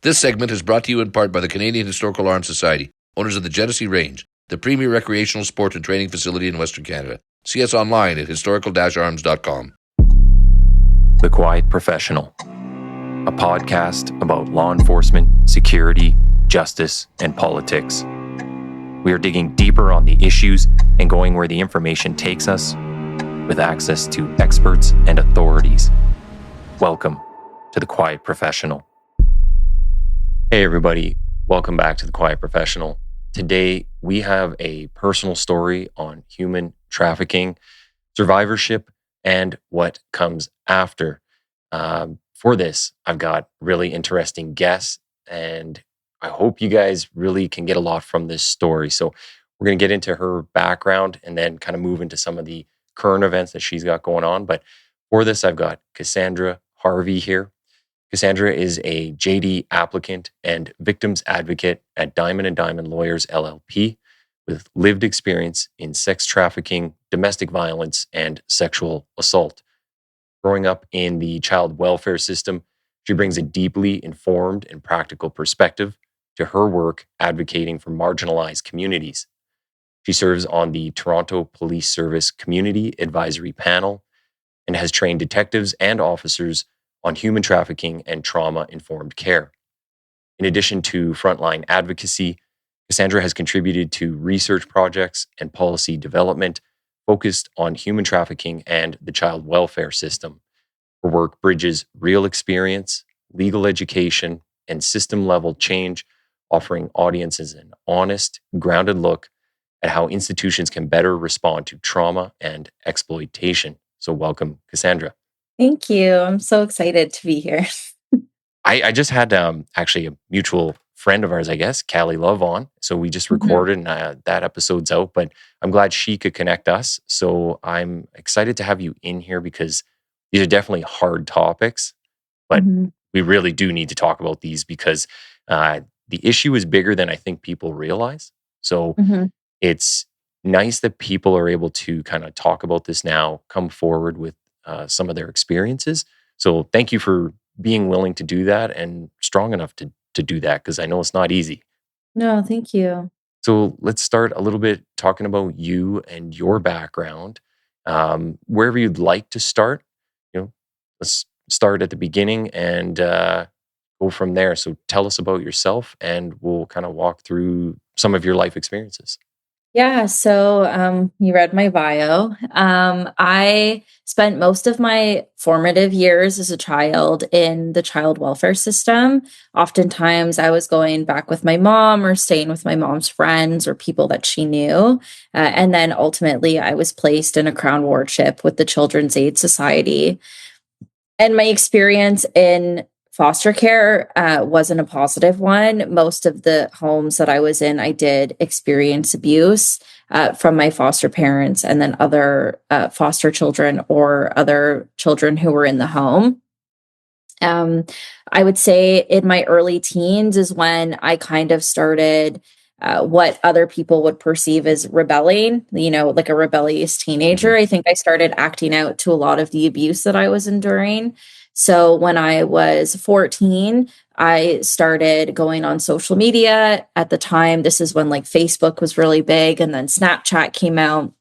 This segment is brought to you in part by the Canadian Historical Arms Society, owners of the Genesee Range, the premier recreational sport and training facility in Western Canada. See us online at historical-arms.com. The Quiet Professional, a podcast about law enforcement, security, justice, and politics. We are digging deeper on the issues and going where the information takes us with access to experts and authorities. Welcome to The Quiet Professional. Hey everybody, welcome back to The Quiet Professional. Today we have a personal story on human trafficking, survivorship, and what comes after. For this, I've got really interesting guests, and I hope you guys really can get a lot from this story. So we're going to get into her background and then kind of move into some of the current events that she's got going on. But for this, I've got Cassandra Harvey here. Cassandra is a JD applicant and victims advocate at Diamond & Diamond Lawyers, LLP, with lived experience in sex trafficking, domestic violence, and sexual assault. Growing up in the child welfare system, she brings a deeply informed and practical perspective to her work advocating for marginalized communities. She serves on the Toronto Police Service Community Advisory Panel and has trained detectives and officers on human trafficking and trauma-informed care. In addition to frontline advocacy, Cassandra has contributed to research projects and policy development focused on human trafficking and the child welfare system. Her work bridges real experience, legal education, and system-level change, offering audiences an honest, grounded look at how institutions can better respond to trauma and exploitation. So welcome, Cassandra. Thank you. I'm so excited to be here. I just had actually a mutual friend of ours, I guess, Callie Love on. So we just recorded and that episode's out, but I'm glad she could connect us. So I'm excited to have you in here because these are definitely hard topics, but we really do need to talk about these because the issue is bigger than I think people realize. So it's nice that people are able to kind of talk about this now, come forward with some of their experiences. So thank you for being willing to do that and strong enough to do that because I know it's not easy. No, thank you. So let's start a little bit talking about you and your background. Wherever you'd like to start, let's start at the beginning and go from there. So tell us about yourself and we'll kind of walk through some of your life experiences. Yeah, so you read my bio. I spent most of my formative years as a child in the child welfare system. Oftentimes, I was going back with my mom or staying with my mom's friends or people that she knew. And then ultimately, I was placed in a Crown Wardship with the Children's Aid Society. And my experience in foster care wasn't a positive one. Most of the homes that I was in, I did experience abuse from my foster parents and then other foster children or other children who were in the home. I would say in my early teens is when I kind of started what other people would perceive as rebelling, like a rebellious teenager. I think I started acting out to a lot of the abuse that I was enduring. So when I was 14, I started going on social media. At the time, this is when like Facebook was really big and then Snapchat came out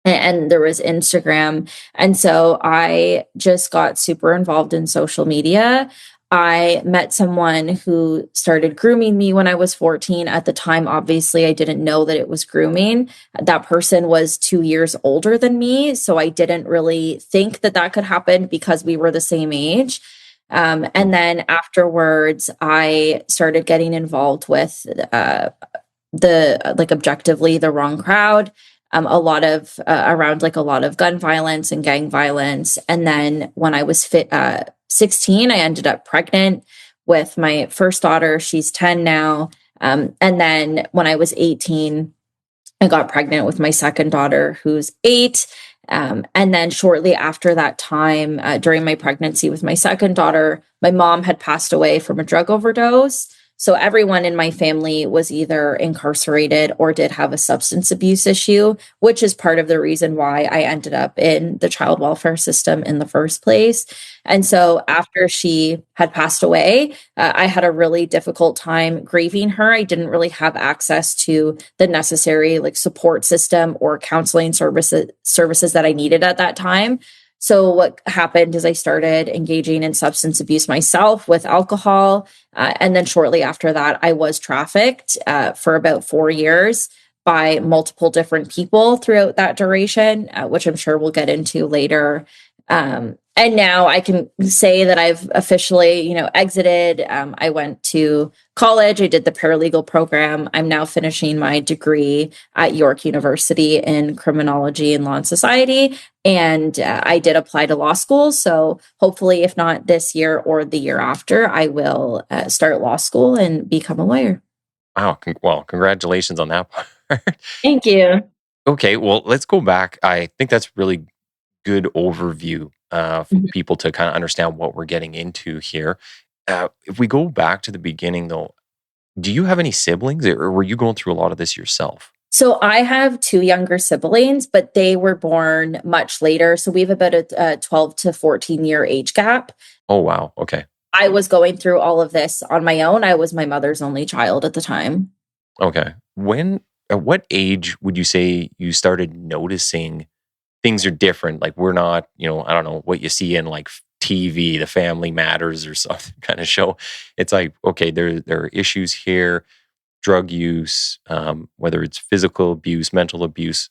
and there was Instagram. And so I just got super involved in social media. I met someone who started grooming me when I was 14. At the time, obviously, I didn't know that it was grooming. That person was 2 years older than me, so I didn't really think that that could happen because we were the same age. And then afterwards, I started getting involved with objectively the wrong crowd. A lot of gun violence and gang violence. And then when I was 16, I ended up pregnant with my first daughter. She's 10 now. And then when I was 18, I got pregnant with my second daughter, who's 8. And then shortly after that time, during my pregnancy with my second daughter, my mom had passed away from a drug overdose. So everyone in my family was either incarcerated or did have a substance abuse issue, which is part of the reason why I ended up in the child welfare system in the first place. And so after she had passed away, I had a really difficult time grieving her. I didn't really have access to the necessary like support system or counseling services that I needed at that time. So what happened is I started engaging in substance abuse myself with alcohol. And then shortly after that, I was trafficked for about 4 years by multiple different people throughout that duration, which I'm sure we'll get into later. And now I can say that I've officially, exited. I went to college. I did the paralegal program. I'm now finishing my degree at York University in criminology and law and society. And I did apply to law school. So hopefully, if not this year or the year after, I will start law school and become a lawyer. Wow. Well, congratulations on that part. Thank you. Okay. Well, let's go back. I think that's really good overview for people to kind of understand what we're getting into here. If we go back to the beginning, though, do you have any siblings, or were you going through a lot of this yourself? So I have 2 younger siblings, but they were born much later. So we have about a 12 to 14 year age gap. Oh, wow. Okay. I was going through all of this on my own. I was my mother's only child at the time. Okay. At what age would you say you started noticing things are different? Like, we're not, I don't know what you see in like TV, the Family Matters or something kind of show. It's like, okay, there are issues here, drug use, whether it's physical abuse, mental abuse.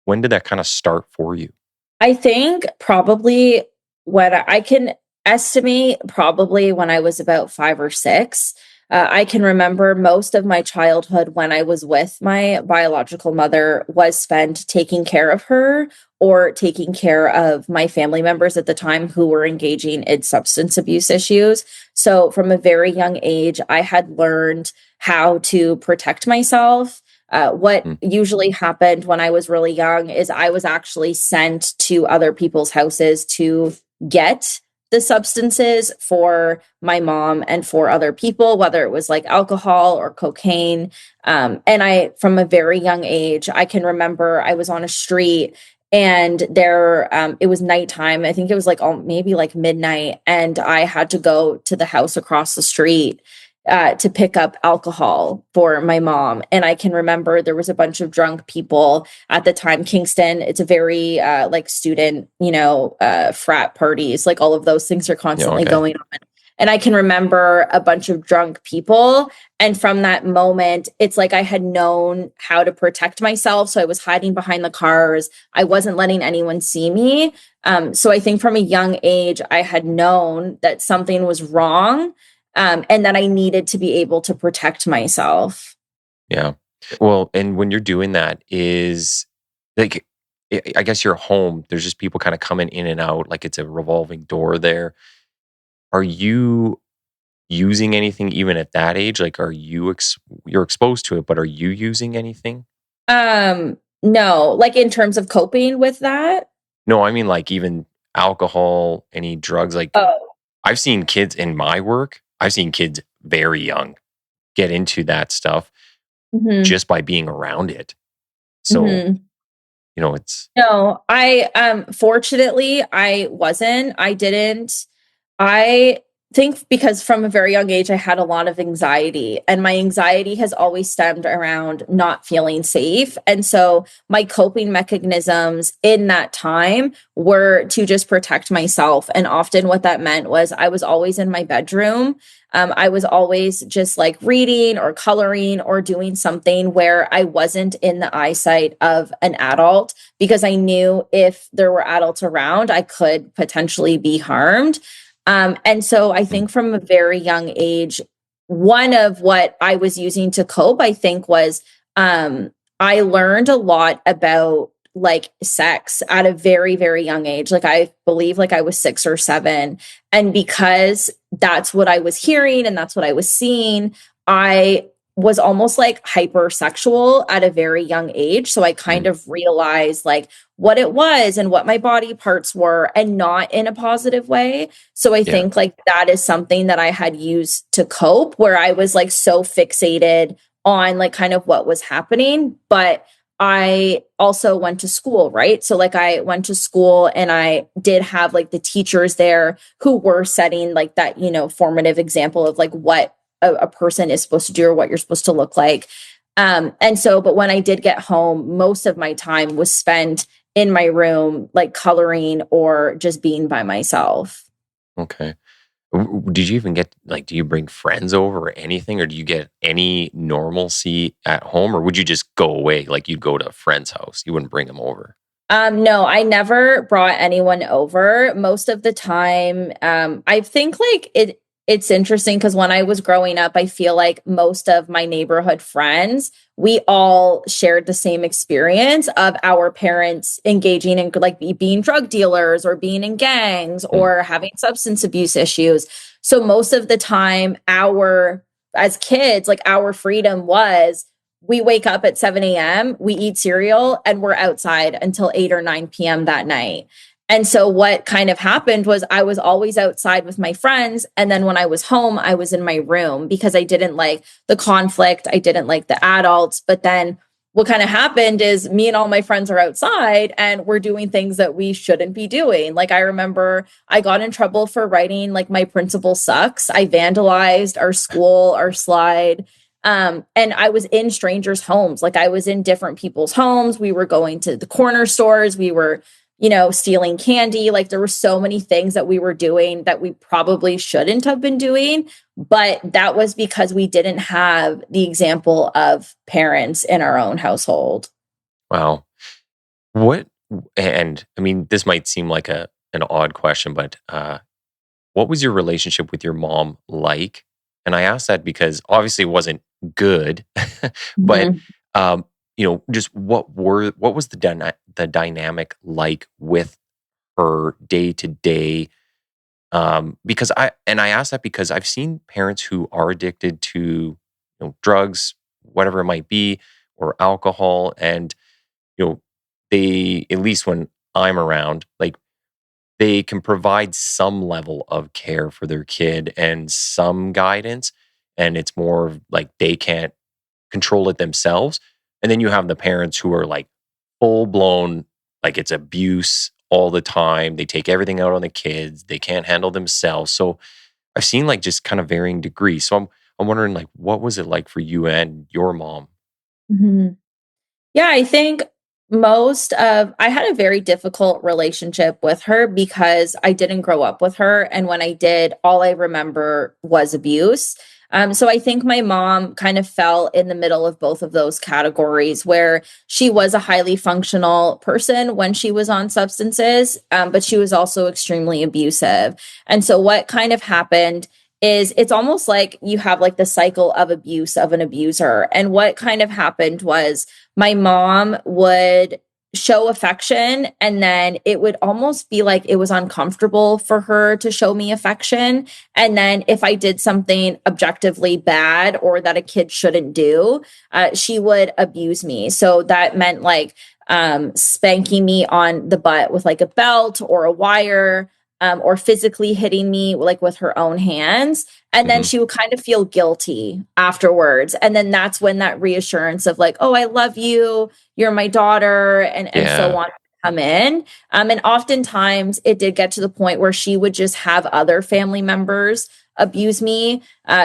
When did that kind of start for you? I think probably when I can estimate, probably when I was about 5 or 6. I can remember most of my childhood when I was with my biological mother was spent taking care of her or taking care of my family members at the time who were engaging in substance abuse issues. So from a very young age, I had learned how to protect myself. What usually happened when I was really young is I was actually sent to other people's houses to get the substances for my mom and for other people, whether it was like alcohol or cocaine. And from a very young age, I can remember I was on a street and it was nighttime. I think it was like maybe like midnight. And I had to go to the house across the street to pick up alcohol for my mom. And I can remember there was a bunch of drunk people at the time. Kingston, it's a very like student, frat parties, like all of those things are constantly going on. And I can remember a bunch of drunk people. And from that moment, it's like I had known how to protect myself. So I was hiding behind the cars. I wasn't letting anyone see me. So I think from a young age, I had known that something was wrong. And that I needed to be able to protect myself. Yeah. Well, and when you're doing that is like, I guess your home, there's just people kind of coming in and out, like it's a revolving door there. Are you using anything even at that age? Like, are you, you're exposed to it, but are you using anything? No, like in terms of coping with that? No, I mean like even alcohol, any drugs, like I've seen kids in my work. I've seen kids very young get into that stuff just by being around it. So, it's... No, fortunately, I wasn't. I didn't. I think because from a very young age, I had a lot of anxiety, and my anxiety has always stemmed around not feeling safe. And so my coping mechanisms in that time were to just protect myself. And often what that meant was I was always in my bedroom. I was always just like reading or coloring or doing something where I wasn't in the eyesight of an adult, because I knew if there were adults around, I could potentially be harmed. And so I think from a very young age, one of what I was using to cope, I think, was I learned a lot about like sex at a very, very young age. Like I believe like I was 6 or 7. And because that's what I was hearing and that's what I was seeing, I was almost like hypersexual at a very young age. So I kind of realized like what it was and what my body parts were, and not in a positive way. So I think like that is something that I had used to cope, where I was like so fixated on like kind of what was happening. But I also went to school, right? So like I went to school and I did have like the teachers there who were setting like that, you know, formative example of like what a person is supposed to do or what you're supposed to look like. And so, but when I did get home, most of my time was spent in my room, like coloring or just being by myself. Okay. Did you even get, like, do you bring friends over or anything? Or do you get any normalcy at home? Or would you just go away? Like you'd go to a friend's house. You wouldn't bring them over. No, I never brought anyone over. Most of the time, I think like it's interesting because when I was growing up, I feel like most of my neighborhood friends, we all shared the same experience of our parents engaging in like being drug dealers or being in gangs or having substance abuse issues. So most of the time, as kids, like our freedom was we wake up at 7 a.m., we eat cereal, and we're outside until 8 or 9 p.m. that night. And so what kind of happened was I was always outside with my friends. And then when I was home, I was in my room because I didn't like the conflict. I didn't like the adults. But then what kind of happened is me and all my friends are outside and we're doing things that we shouldn't be doing. Like I remember I got in trouble for writing like my principal sucks. I vandalized our school, our slide. And I was in strangers' homes. Like I was in different people's homes. We were going to the corner stores. We were, you know, stealing candy. Like there were so many things that we were doing that we probably shouldn't have been doing. But that was because we didn't have the example of parents in our own household. Wow. And I mean, this might seem like an odd question, but what was your relationship with your mom like? And I ask that because obviously it wasn't good, but you know, just what was the dynamic like with her day to day? Because I ask that because I've seen parents who are addicted to, you know, drugs, whatever it might be, or alcohol, and you know, they, at least when I'm around, like they can provide some level of care for their kid and some guidance, and it's more of like they can't control it themselves. And then you have the parents who are like full blown, like it's abuse all the time. They take everything out on the kids. They can't handle themselves. So I've seen like just kind of varying degrees. So I'm wondering, like, what was it like for you and your mom? Mhm. Yeah, I think I had a very difficult relationship with her because I didn't grow up with her. And when I did, all I remember was abuse. So I think my mom kind of fell in the middle of both of those categories where she was a highly functional person when she was on substances, but she was also extremely abusive. And so what kind of happened is it's almost like you have like the cycle of abuse of an abuser. And what kind of happened was my mom would show affection and then it would almost be like it was uncomfortable for her to show me affection. And then if I did something objectively bad or that a kid shouldn't do, she would abuse me. So that meant like spanking me on the butt with like a belt or a wire, or physically hitting me like with her own hands. And then she would kind of feel guilty afterwards. And then that's when that reassurance of like, oh, I love you, you're my daughter, and so on come in. And oftentimes it did get to the point where she would just have other family members abuse me.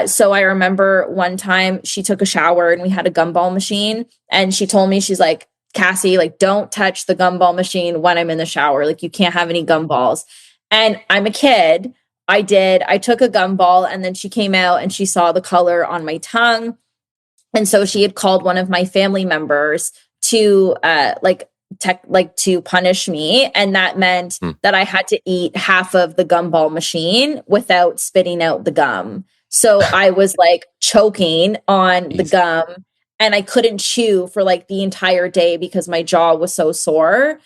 So I remember one time she took a shower and we had a gumball machine. And she told me, she's like, Cassie, like, don't touch the gumball machine when I'm in the shower. Like, you can't have any gumballs. And I'm a kid. I took a gumball and then she came out and she saw the color on my tongue. And so she had called one of my family members to to punish me. And that meant that I had to eat half of the gumball machine without spitting out the gum. So I was like choking on the gum and I couldn't chew for like the entire day because my jaw was so sore.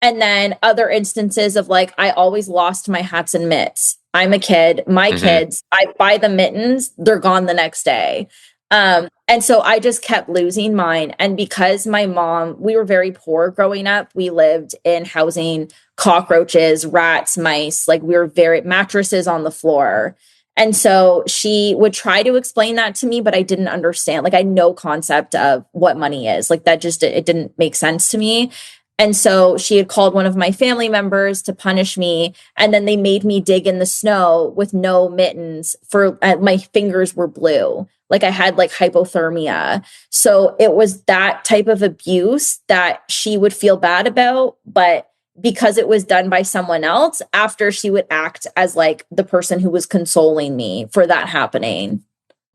And then other instances of like, I always lost my hats and mitts. I'm a kid. My kids, I buy the mittens, they're gone the next day. And so I just kept losing mine. And because my mom, we were very poor growing up, we lived in housing cockroaches, rats, mice, like we were very mattresses on the floor. And so she would try to explain that to me, but I didn't understand. Like I had no concept of what money is. Like that just, it didn't make sense to me. And so she had called one of my family members to punish me. And then they made me dig in the snow with no mittens for my fingers were blue. Like I had like hypothermia. So it was that type of abuse that she would feel bad about. But because it was done by someone else, after she would act as like the person who was consoling me for that happening.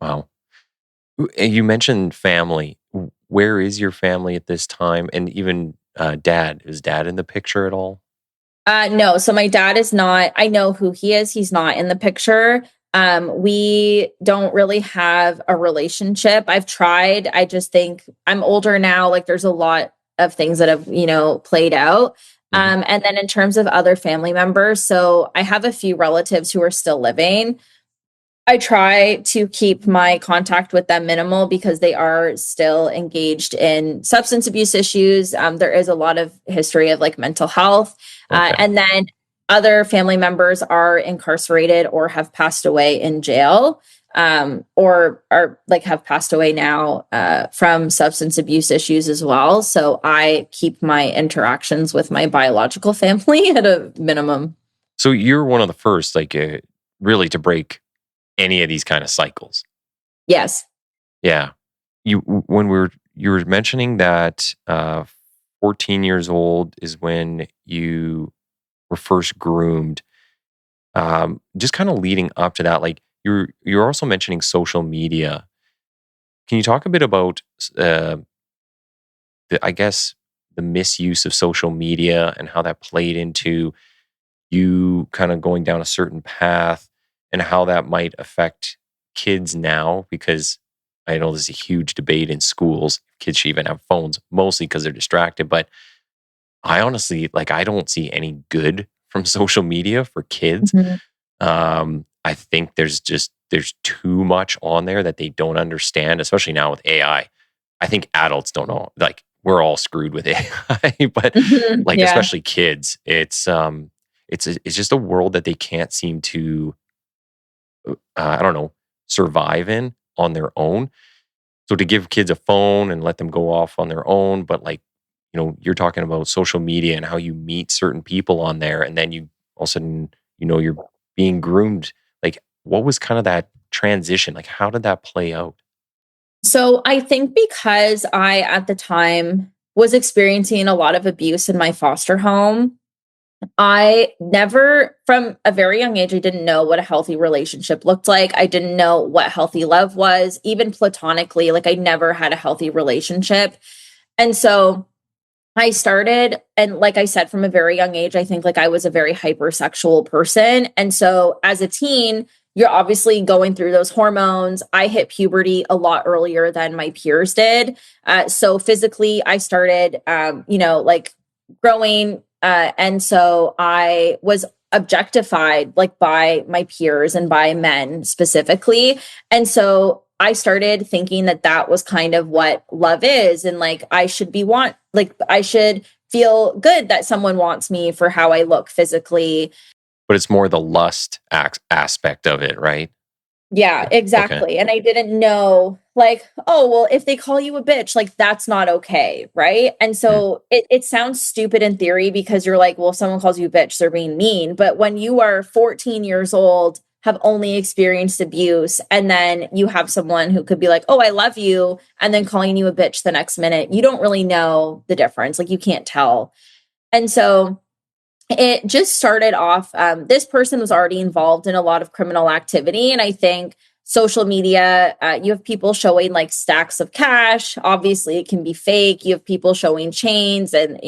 Wow. And you mentioned family. Where is your family at this time? And even dad, is dad in the picture at all? No. So my dad is not, I know who he is. He's not in the picture. We don't really have a relationship. I've tried. I just think I'm older now. Like there's a lot of things that have, played out. And then in terms of other family members, so I have a few relatives who are still living. I try to keep my contact with them minimal because they are still engaged in substance abuse issues. There is a lot of history of like mental health. Okay. And then other family members are incarcerated or have passed away in jail, or are like have passed away now from substance abuse issues as well. So I keep my interactions with my biological family at a minimum. So you're one of the first, like, really to break any of these kind of cycles. Yes. Yeah. You were mentioning that 14 years old is when you were first groomed. Just kind of leading up to that, like you're also mentioning social media. Can you talk a bit about I guess the misuse of social media and how that played into you kind of going down a certain path and how that might affect kids now? Because I know there's a huge debate in schools. Kids should even have phones, mostly because they're distracted. But I honestly, like, I don't see any good from social media for kids. I think there's too much on there that they don't understand, especially now with AI. I think adults don't know. Like, we're all screwed with AI, but like, Yeah. especially kids, it's just a world that they can't seem to, I don't know, survive in on their own. So to give kids a phone and let them go off on their own, but like, you're talking about social media and how you meet certain people on there, and then you all of a sudden, you're being groomed. Like, what was kind of that transition? Like, how did that play out? So I think because I, at the time, was experiencing a lot of abuse in my foster home, I never, from a very young age, I didn't know what a healthy relationship looked like. I didn't know what healthy love was, even platonically. Like I never had a healthy relationship. And so I started, and like I said, from a very young age, I think like I was a very hypersexual person. And so as a teen, you're obviously going through those hormones. I hit puberty a lot earlier than my peers did. So physically, I started, like growing. And so I was objectified like by my peers and by men specifically. And so I started thinking that that was kind of what love is. And like, I should feel good that someone wants me for how I look physically. But it's more the lust aspect of it, right? Yeah, exactly. Okay. And I didn't know, like, oh, well, if they call you a bitch, like, that's not okay. Right. And so it sounds stupid in theory because you're like, well, if someone calls you a bitch, they're being mean. But when you are 14 years old, have only experienced abuse, and then you have someone who could be like, oh, I love you, and then calling you a bitch the next minute, you don't really know the difference. Like, you can't tell. And so it just started off, this person was already involved in a lot of criminal activity. And I think social media, you have people showing like stacks of cash. Obviously, it can be fake. You have people showing chains and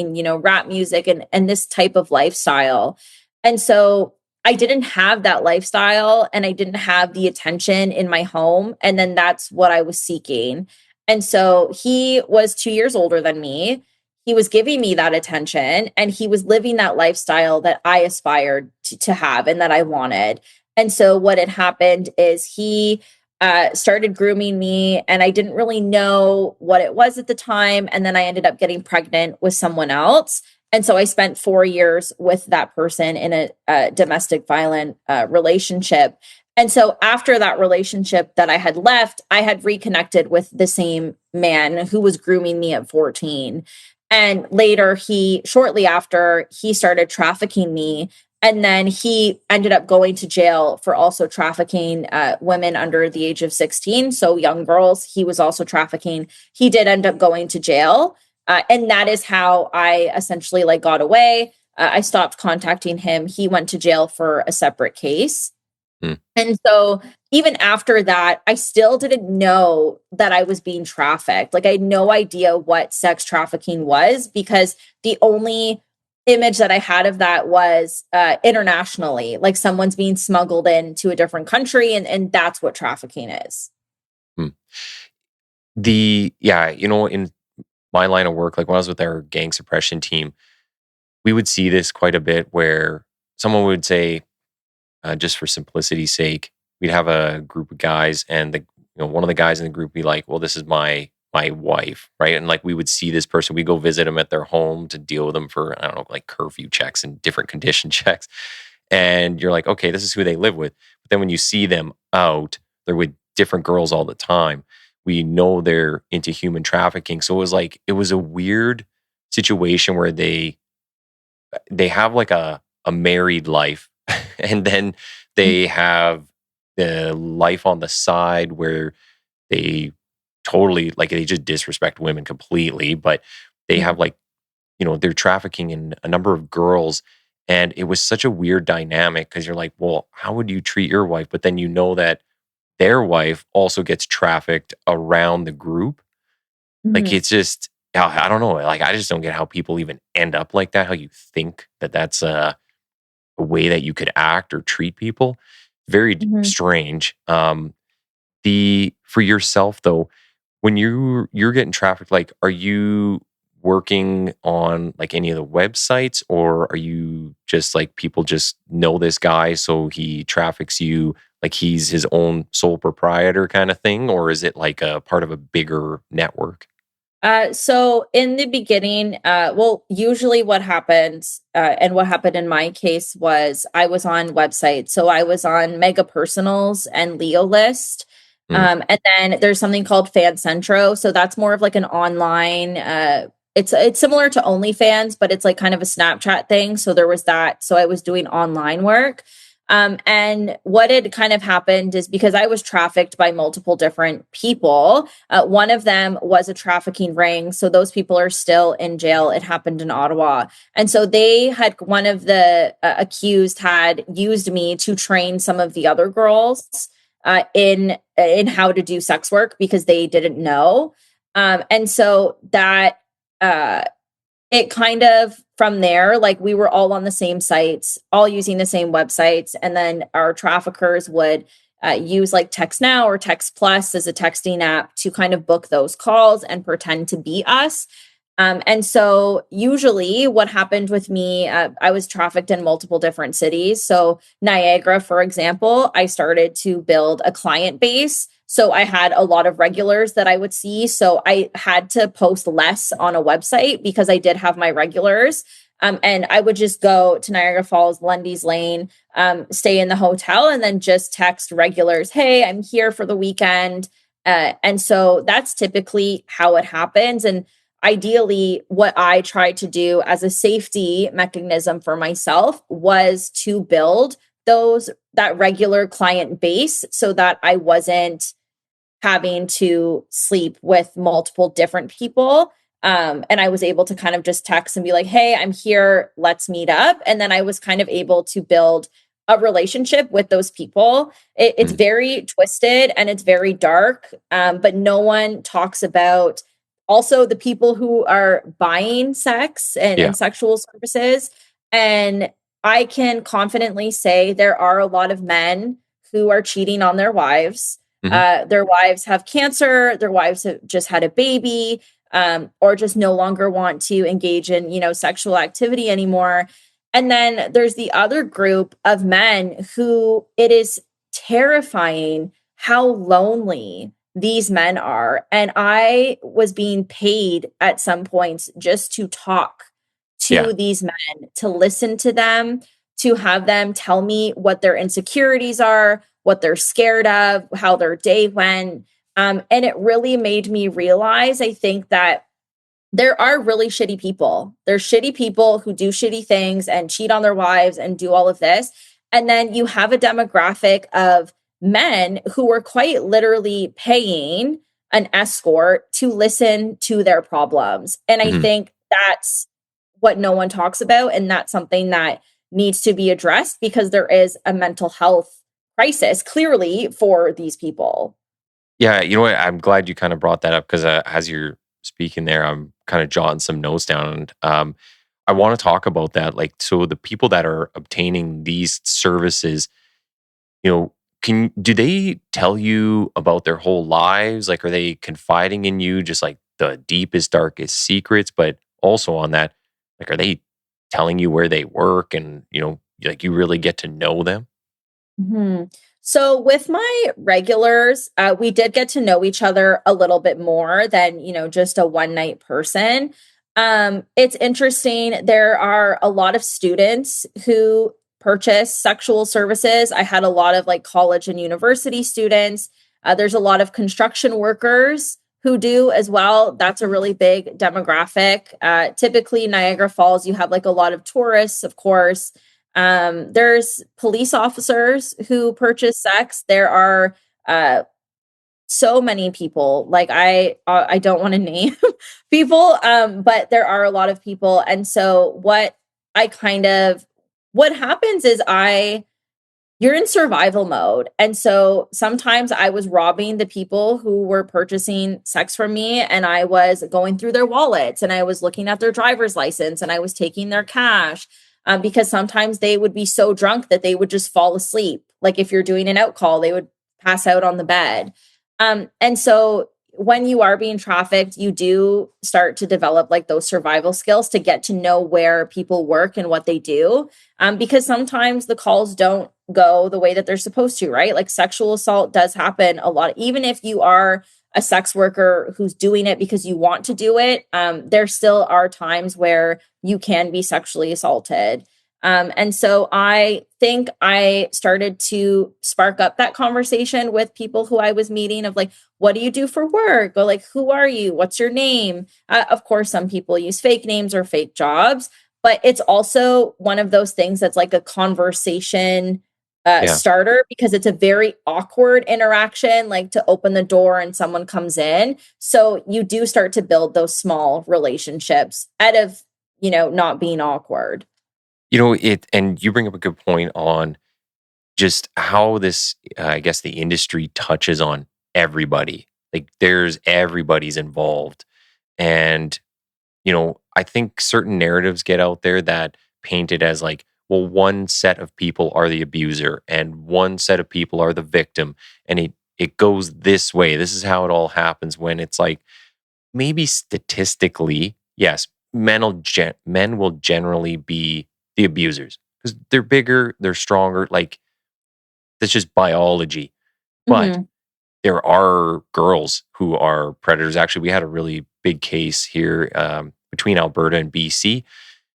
rap music and this type of lifestyle. And so I didn't have that lifestyle and I didn't have the attention in my home. And then that's what I was seeking. And so he was 2 years older than me. He was giving me that attention and he was living that lifestyle that I aspired to have and that I wanted. And so what had happened is he started grooming me, and I didn't really know what it was at the time. And then I ended up getting pregnant with someone else. And so I spent 4 years with that person in a domestic violent relationship. And so after that relationship that I had left, I had reconnected with the same man who was grooming me at 14. And later, shortly after, he started trafficking me. And then he ended up going to jail for also trafficking women under the age of 16. So young girls, he was also trafficking. He did end up going to jail. And that is how I essentially got away. I stopped contacting him. He went to jail for a separate case. And so even after that, I still didn't know that I was being trafficked. I had no idea what sex trafficking was, because the only image that I had of that was internationally, someone's being smuggled into a different country, and that's what trafficking is. In my line of work, when I was with our gang suppression team, we would see this quite a bit where someone would say, just for simplicity's sake, we'd have a group of guys, and one of the guys in the group would be like, well, this is my wife, right? And we would see this person, we go visit them at their home to deal with them for, I don't know, curfew checks and different condition checks. And you're like, okay, this is who they live with. But then when you see them out, they're with different girls all the time. We know they're into human trafficking. So it was a weird situation where they have a married life, and then they have the life on the side where they totally they just disrespect women completely, but they have they're trafficking in a number of girls. And it was such a weird dynamic, because you're like, well, how would you treat your wife? But then that their wife also gets trafficked around the group. It's just, I don't know. I just don't get how people even end up like that. How you think that that's a way that you could act or treat people. Very strange. For yourself though, when you're getting trafficked, are you working on any of the websites, or are you just people just know this guy, so he traffics you, he's his own sole proprietor kind of thing? Or is it a part of a bigger network? So in the beginning, usually what happens, and what happened in my case, was I was on websites. So I was on Mega Personals and Leo List. And then there's something called Fan Centro. So that's more of an online, it's similar to OnlyFans, but it's kind of a Snapchat thing. So there was that. So I was doing online work. And what had kind of happened is, because I was trafficked by multiple different people, one of them was a trafficking ring. So those people are still in jail. It happened in Ottawa. And so one of the accused had used me to train some of the other girls in how to do sex work, because they didn't know. And so that it kind of, from there, we were all on the same sites, all using the same websites. And then our traffickers would use Text Now or Text Plus as a texting app to kind of book those calls and pretend to be us. And so usually what happened with me, I was trafficked in multiple different cities. So Niagara, for example, I started to build a client base. So I had a lot of regulars that I would see. So I had to post less on a website, because I did have my regulars. And I would just go to Niagara Falls, Lundy's Lane, stay in the hotel, and then just text regulars, hey, I'm here for the weekend. And so that's typically how it happens. And ideally, what I tried to do as a safety mechanism for myself was to build that regular client base, so that I wasn't having to sleep with multiple different people. And I was able to kind of just text and be like, hey, I'm here, let's meet up. And then I was kind of able to build a relationship with those people. It's very twisted and it's very dark, but no one talks about also the people who are buying sex and sexual services. And I can confidently say there are a lot of men who are cheating on their wives. Their wives have cancer. Their wives have just had a baby, or just no longer want to engage in, sexual activity anymore. And then there's the other group of men who it is terrifying how lonely these men are. And I was being paid at some points just to talk Yeah. to these men, to listen to them, to have them tell me what their insecurities are, what they're scared of, how their day went. And it really made me realize, I think, that there are really shitty people. There's shitty people who do shitty things and cheat on their wives and do all of this. And then you have a demographic of men who are quite literally paying an escort to listen to their problems. And I Mhm. think that's what no one talks about. And that's something that needs to be addressed because there is a mental health crisis clearly for these people. Yeah, you know what? I'm glad you kind of brought that up because as you're speaking there, I'm kind of jotting some notes down. And I want to talk about that. Like, so the people that are obtaining these services, you know, do they tell you about their whole lives? Like, are they confiding in you just like the deepest, darkest secrets? But also on that, like, are they telling you where they work and, like you really get to know them? Mhm. So with my regulars, we did get to know each other a little bit more than, just a one night person. It's interesting. There are a lot of students who purchase sexual services. I had a lot of like college and university students. There's a lot of construction workers who do as well. That's a really big demographic. Typically, Niagara Falls, you have like a lot of tourists, of course. There's police officers who purchase sex. There are so many people. Like I don't want to name people, but there are a lot of people. And so what happens is you're in survival mode. And so sometimes I was robbing the people who were purchasing sex from me, and I was going through their wallets and I was looking at their driver's license and I was taking their cash, because sometimes they would be so drunk that they would just fall asleep. Like if you're doing an out call, they would pass out on the bed. And so when you are being trafficked, you do start to develop like those survival skills to get to know where people work and what they do. Because sometimes the calls don't go the way that they're supposed to, right? Like sexual assault does happen a lot. Even if you are a sex worker who's doing it because you want to do it, there still are times where you can be sexually assaulted. And so I think I started to spark up that conversation with people who I was meeting of like, what do you do for work? Or like, who are you? What's your name? Of course, some people use fake names or fake jobs, but it's also one of those things that's like a conversation Yeah. starter because it's a very awkward interaction, like to open the door and someone comes in. So you do start to build those small relationships out of, not being awkward. And you bring up a good point on just how this, I guess, the industry touches on everybody. Like, everybody's involved. And, I think certain narratives get out there that paint it as like, well, one set of people are the abuser and one set of people are the victim. And it goes this way. This is how it all happens when it's like, maybe statistically, yes, men will generally be the abusers because they're bigger, they're stronger. Like that's just biology. But Mhm. there are girls who are predators. Actually, we had a really big case here between Alberta and BC,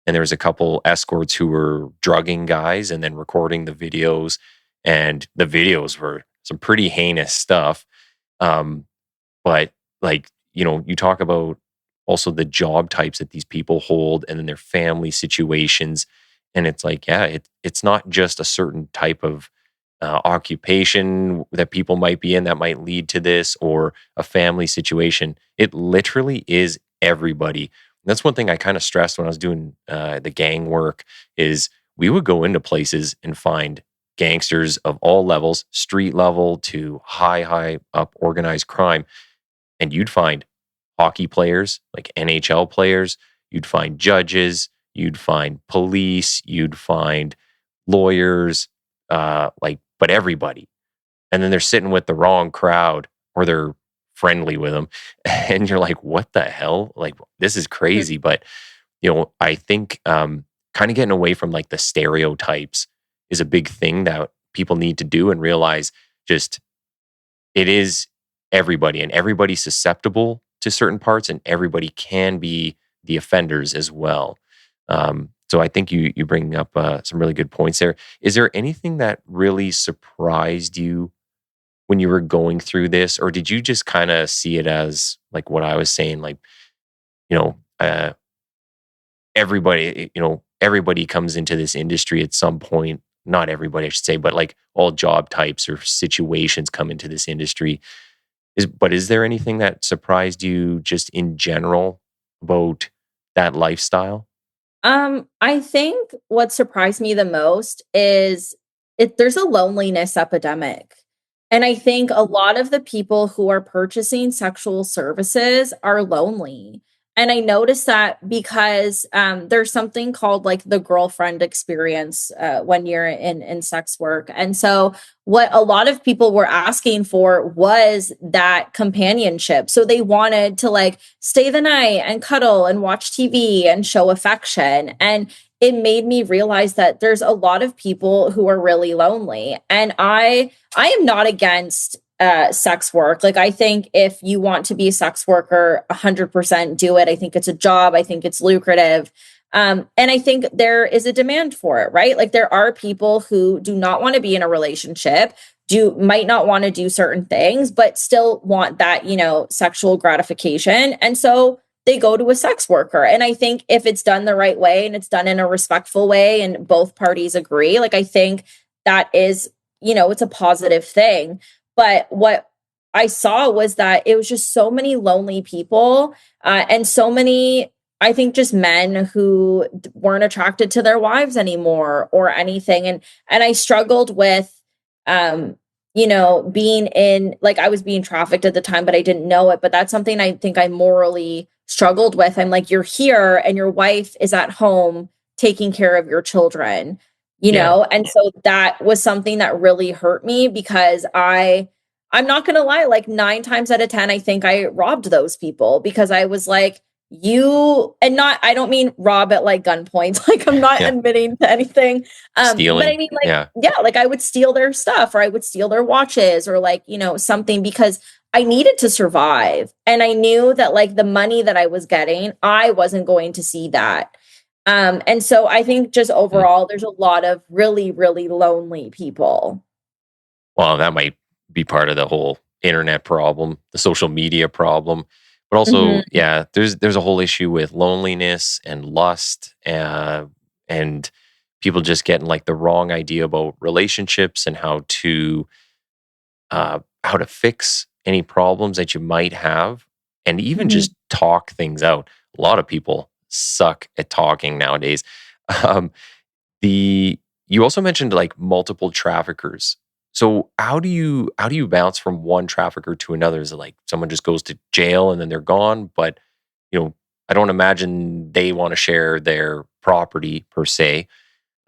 and there was a couple escorts who were drugging guys and then recording the videos, and the videos were some pretty heinous stuff. Um, but like, you talk about also the job types that these people hold and then their family situations. And it's like, yeah, it's not just a certain type of occupation that people might be in that might lead to this or a family situation. It literally is everybody. And that's one thing I kind of stressed when I was doing the gang work is we would go into places and find gangsters of all levels, street level to high up organized crime, and you'd find hockey players, like NHL players, you'd find judges, you'd find police, you'd find lawyers, but everybody. And then they're sitting with the wrong crowd or they're friendly with them. And you're like, what the hell? Like, this is crazy. But, I think kind of getting away from like the stereotypes is a big thing that people need to do and realize just it is everybody, and everybody's susceptible to certain parts, and everybody can be the offenders as well. So I think you bring up some really good points there. Is there anything that really surprised you when you were going through this, or did you just kind of see it as like what I was saying, like, you know, everybody comes into this industry at some point. Not everybody, I should say, but like all job types or situations come into this industry. Is there anything that surprised you just in general about that lifestyle? I think what surprised me the most is there's a loneliness epidemic. And I think a lot of the people who are purchasing sexual services are lonely. And I noticed that because there's something called like the girlfriend experience when you're in sex work. And so, what a lot of people were asking for was that companionship. So, they wanted to like stay the night and cuddle and watch TV and show affection. And it made me realize that there's a lot of people who are really lonely. And I am not against sex work. Like, I think if you want to be a sex worker, 100% do it. I think it's a job. I think it's lucrative. And I think there is a demand for it, right? Like, there are people who do not want to be in a relationship, might not want to do certain things, but still want that, sexual gratification. And so they go to a sex worker. And I think if it's done the right way and it's done in a respectful way and both parties agree, like, I think that is, it's a positive thing. But what I saw was that it was just so many lonely people and so many, I think, just men who weren't attracted to their wives anymore or anything. And I struggled with, being in, like, I was being trafficked at the time, but I didn't know it. But that's something I think I morally struggled with. I'm like, you're here and your wife is at home taking care of your children. And so that was something that really hurt me because I'm not going to lie, like 9 times out of 10, I think I robbed those people because I was like, I don't mean rob at like gunpoint. Like, I'm not admitting to anything. Stealing. But I mean, like, like I would steal their stuff or I would steal their watches or like, something because I needed to survive. And I knew that like the money that I was getting, I wasn't going to see that. And so I think just overall, there's a lot of really, really lonely people. Well, that might be part of the whole internet problem, the social media problem, but also, there's a whole issue with loneliness and lust, and people just getting like the wrong idea about relationships and how to fix any problems that you might have, and even just talk things out. A lot of people suck at talking nowadays. You also mentioned like multiple traffickers. So how do you bounce from one trafficker to another? Is it like someone just goes to jail and then they're gone? But I don't imagine they want to share their property per se.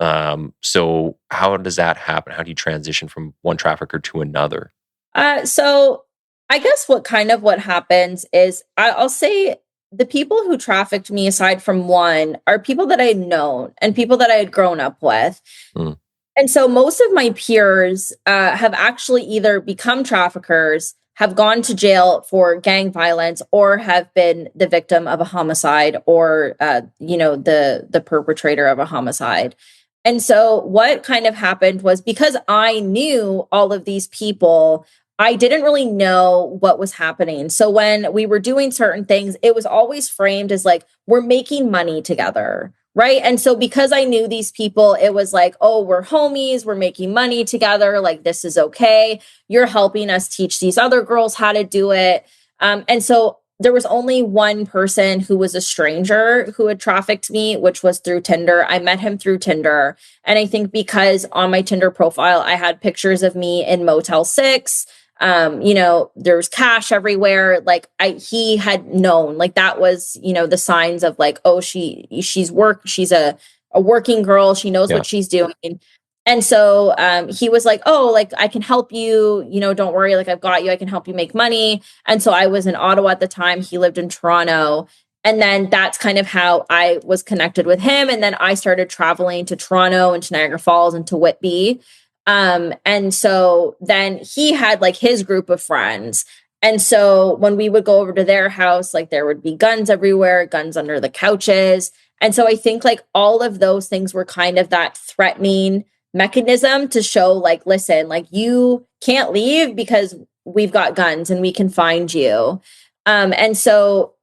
So how does that happen? How do you transition from one trafficker to another? So I guess what happens is I'll say the people who trafficked me, aside from one, are people that I had known and people that I had grown up with. And so most of my peers have actually either become traffickers, have gone to jail for gang violence, or have been the victim of a homicide or, the perpetrator of a homicide. And so what kind of happened was because I knew all of these people, I didn't really know what was happening. So when we were doing certain things, it was always framed as like, we're making money together. Right. And so because I knew these people, it was like, oh, we're homies, we're making money together. Like, this is okay. You're helping us teach these other girls how to do it. And so there was only one person who was a stranger who had trafficked me, which was through Tinder. I met him through Tinder. And I think because on my Tinder profile, I had pictures of me in Motel 6. There's cash everywhere. Like he had known, like that was, the signs of like, oh, she's a working girl. She knows what she's doing. And so, he was like, oh, like I can help you, don't worry. Like I've got you, I can help you make money. And so I was in Ottawa at the time. He lived in Toronto. And then that's kind of how I was connected with him. And then I started traveling to Toronto and to Niagara Falls and to Whitby. And so then he had like his group of friends. And so when we would go over to their house, like there would be guns everywhere, guns under the couches. And so I think like all of those things were kind of that threatening mechanism to show like, listen, like you can't leave because we've got guns and we can find you. And so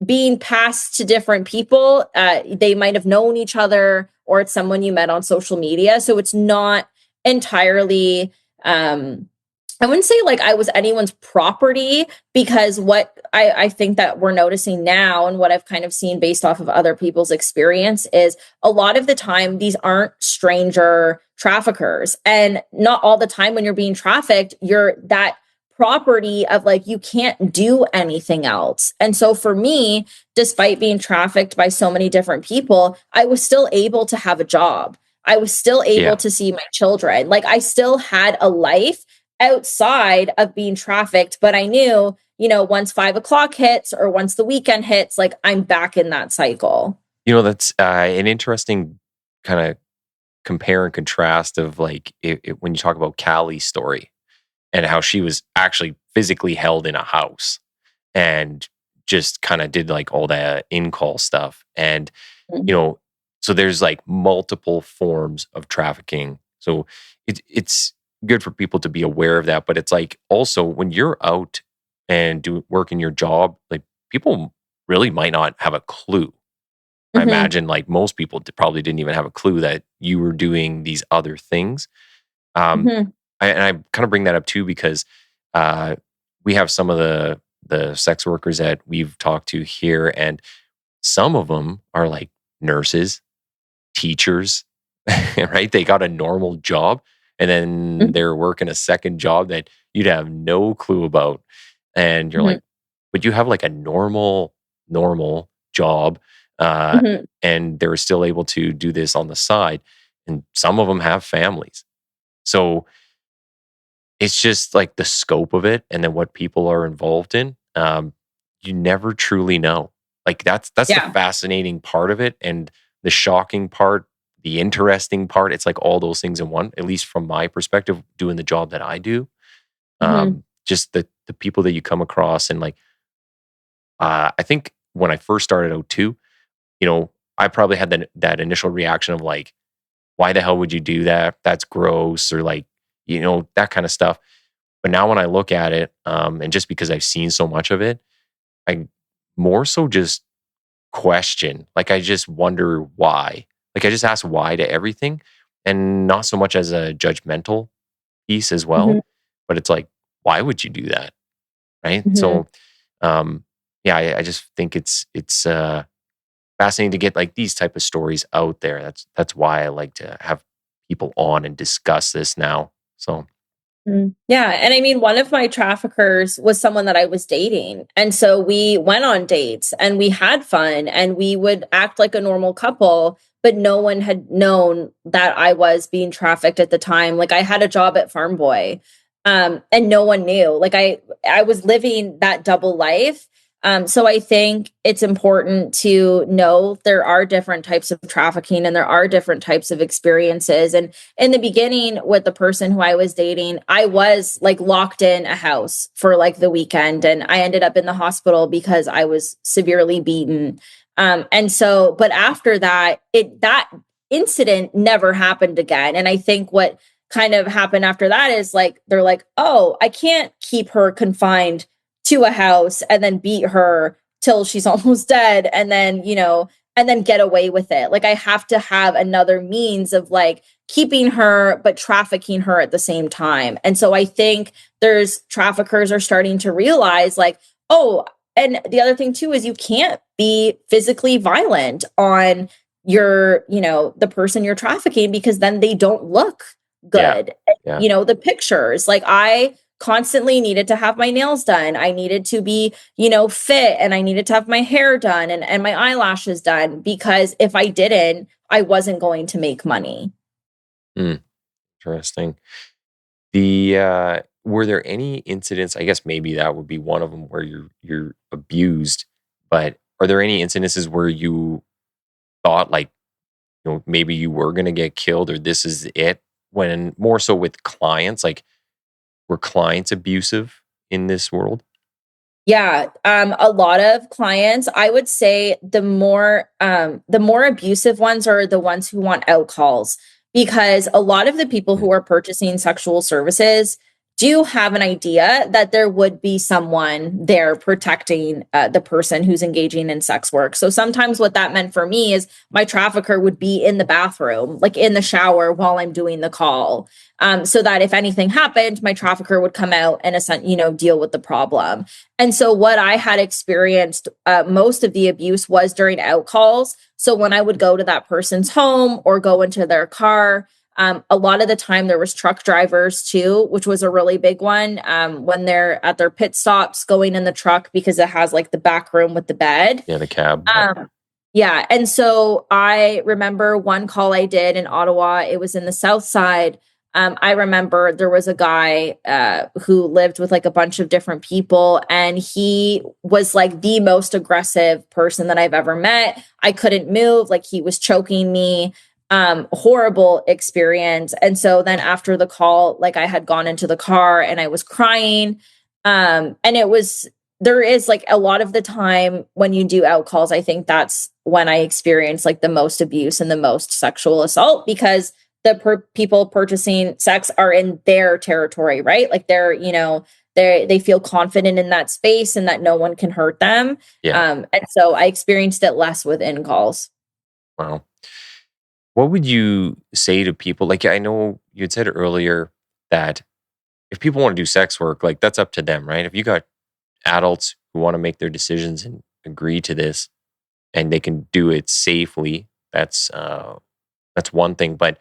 being passed to different people, they might have known each other or it's someone you met on social media. So it's not entirely, I wouldn't say like I was anyone's property, because what I think that we're noticing now and what I've kind of seen based off of other people's experience is a lot of the time these aren't stranger traffickers. And not all the time when you're being trafficked, you're that property of like, you can't do anything else. And so for me, despite being trafficked by so many different people, I was still able to have a job. I was still able to see my children. Like I still had a life outside of being trafficked, but I knew, once 5 o'clock hits or once the weekend hits, like I'm back in that cycle. That's an interesting kind of compare and contrast of like when you talk about Callie's story and how she was actually physically held in a house and just kind of did like all that in-call stuff. And, so there's like multiple forms of trafficking. So it's good for people to be aware of that. But it's like also when you're out and do work in your job, like people really might not have a clue. I imagine like most people probably didn't even have a clue that you were doing these other things. And I kind of bring that up too because we have some of the sex workers that we've talked to here, and some of them are like nurses, teachers, right? They got a normal job and then they're working a second job that you'd have no clue about. And you're like, but you have like a normal job. And they're still able to do this on the side. And some of them have families. So it's just like the scope of it and then what people are involved in. You never truly know. Like that's the fascinating part of it. And the shocking part, the interesting part, it's like all those things in one, at least from my perspective, doing the job that I do. Just the people that you come across. And like, I think when I first started out too, I probably had that initial reaction of like, why the hell would you do that? That's gross, or like, that kind of stuff. But now when I look at it, and just because I've seen so much of it, I more so just question. Like I just wonder why. Like I just ask why to everything, and not so much as a judgmental piece as well. But it's like, why would you do that? Right. So, I just think it's fascinating to get like these type of stories out there. That's why I like to have people on and discuss this now. So. Yeah. And I mean, one of my traffickers was someone that I was dating. And so we went on dates and we had fun and we would act like a normal couple, but no one had known that I was being trafficked at the time. Like I had a job at Farm Boy, and no one knew. Like I was living that double life. So I think it's important to know there are different types of trafficking and there are different types of experiences. And in the beginning with the person who I was dating, I was like locked in a house for like the weekend, and I ended up in the hospital because I was severely beaten. But after that, that incident never happened again. And I think what kind of happened after that is like, they're like, oh, I can't keep her confined to a house and then beat her till she's almost dead and then, and then get away with it. Like I have to have another means of like keeping her, but trafficking her at the same time. And so I think there's traffickers are starting to realize like, oh, and the other thing too is you can't be physically violent on your, the person you're trafficking, because then they don't look good. Yeah. The pictures, like I constantly needed to have my nails done. I needed to be, fit, and I needed to have my hair done and my eyelashes done, because if I didn't, I wasn't going to make money. Interesting. Were there any incidents, I guess maybe that would be one of them, where you're abused, but are there any incidences where you thought like, maybe you were going to get killed or this is it? when more so with clients, like were clients abusive in this world? Yeah, a lot of clients, I would say the more abusive ones are the ones who want out calls, because a lot of the people who are purchasing sexual services do have an idea that there would be someone there protecting the person who's engaging in sex work. So sometimes what that meant for me is my trafficker would be in the bathroom, like in the shower while I'm doing the call. So that if anything happened, my trafficker would come out and deal with the problem. And so what I had experienced, most of the abuse was during out calls. So when I would go to that person's home or go into their car, a lot of the time there was truck drivers too, which was a really big one. When they're at their pit stops going in the truck, because it has like the back room with the bed. Yeah, the cab. Yeah. And so I remember one call I did in Ottawa. It was in the South Side. I remember there was a guy who lived with like a bunch of different people, and he was like the most aggressive person that I've ever met. I couldn't move, like he was choking me. Horrible experience. And so then after the call, like I had gone into the car and I was crying. And there is like a lot of the time when you do out calls, I think that's when I experience like the most abuse and the most sexual assault, because the people purchasing sex are in their territory, right? Like they feel confident in that space and that no one can hurt them. Yeah. And so I experienced it less with in calls. Wow. What would you say to people? Like, I know you had said earlier that if people want to do sex work, like that's up to them, right? If you got adults who want to make their decisions and agree to this and they can do it safely, that's one thing. But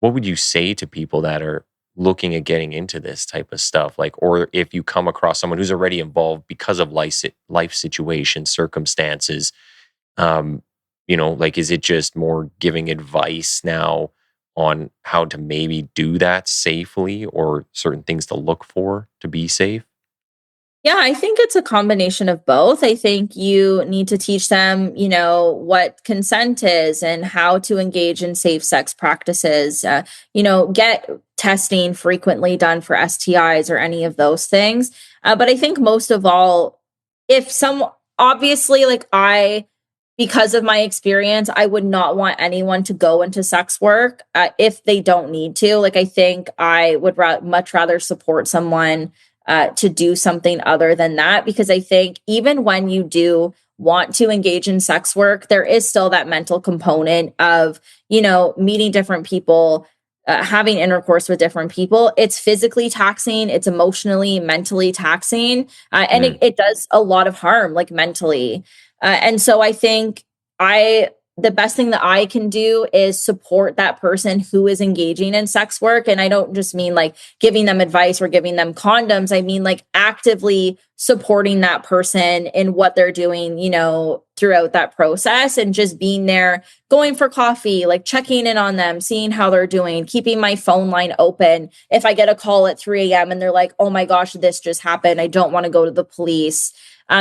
what would you say to people that are looking at getting into this type of stuff? Like, or if you come across someone who's already involved because of life situations, circumstances, like, is it just more giving advice now on how to maybe do that safely or certain things to look for to be safe? Yeah, I think it's a combination of both. I think you need to teach them, what consent is and how to engage in safe sex practices. Get testing frequently done for STIs or any of those things. But I think most of all, obviously, like because of my experience, I would not want anyone to go into sex work if they don't need to. Like, I think I would much rather support someone to do something other than that, because I think even when you do want to engage in sex work, there is still that mental component of, meeting different people, having intercourse with different people. It's physically taxing, it's emotionally, mentally taxing, and it does a lot of harm, like mentally. And so I think the best thing that I can do is support that person who is engaging in sex work. And I don't just mean like giving them advice or giving them condoms. I mean like actively supporting that person in what they're doing, throughout that process, and just being there, going for coffee, like checking in on them, seeing how they're doing, keeping my phone line open. If I get a call at 3 a.m. and they're like, oh my gosh, this just happened, I don't want to go to the police.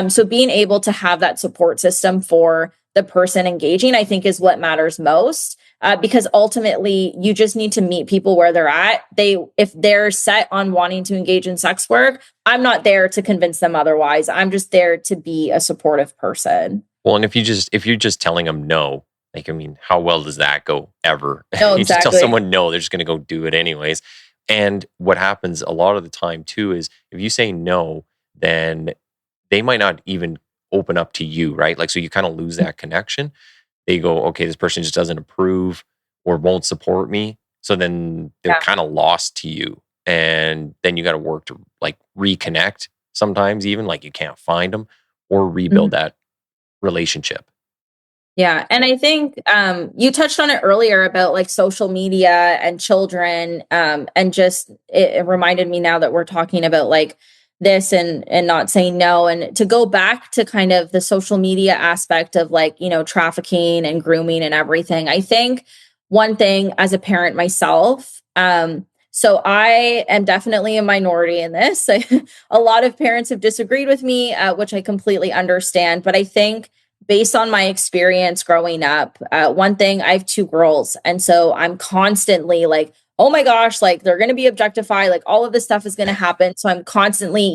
So being able to have that support system for the person engaging, I think, is what matters most, because ultimately you just need to meet people where they're at. If they're set on wanting to engage in sex work, I'm not there to convince them otherwise. I'm just there to be a supportive person. Well, and if you're just telling them no, like, I mean, how well does that go ever? No, You just exactly. tell someone no, they're just going to go do it anyways. And what happens a lot of the time too is if you say no, then they might not even open up to you, right? Like, so you kind of lose that connection. They go, okay, this person just doesn't approve or won't support me. So then they're kind of lost to you. And then you got to work to like reconnect sometimes, even like you can't find them, or rebuild that relationship. Yeah. And I think you touched on it earlier about like social media and children. And just it reminded me now that we're talking about like this and not saying no. And to go back to kind of the social media aspect of like, trafficking and grooming and everything. I think one thing as a parent myself, so I am definitely a minority in this. A lot of parents have disagreed with me, which I completely understand. But I think based on my experience growing up, one thing, I have 2 girls. And so I'm constantly like oh my gosh, like they're going to be objectified, like all of this stuff is going to happen. So I'm constantly,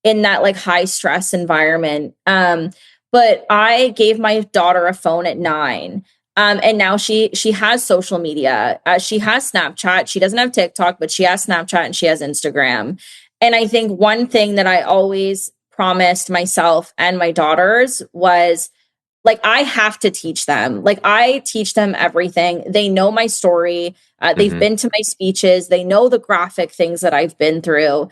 in that like high stress environment. But I gave my daughter a phone at 9. And now she has social media. She has Snapchat. She doesn't have TikTok, but she has Snapchat and she has Instagram. And I think one thing that I always promised myself and my daughters was, like, I have to teach them. Like, I teach them everything. They know my story. They've been to my speeches. They know the graphic things that I've been through,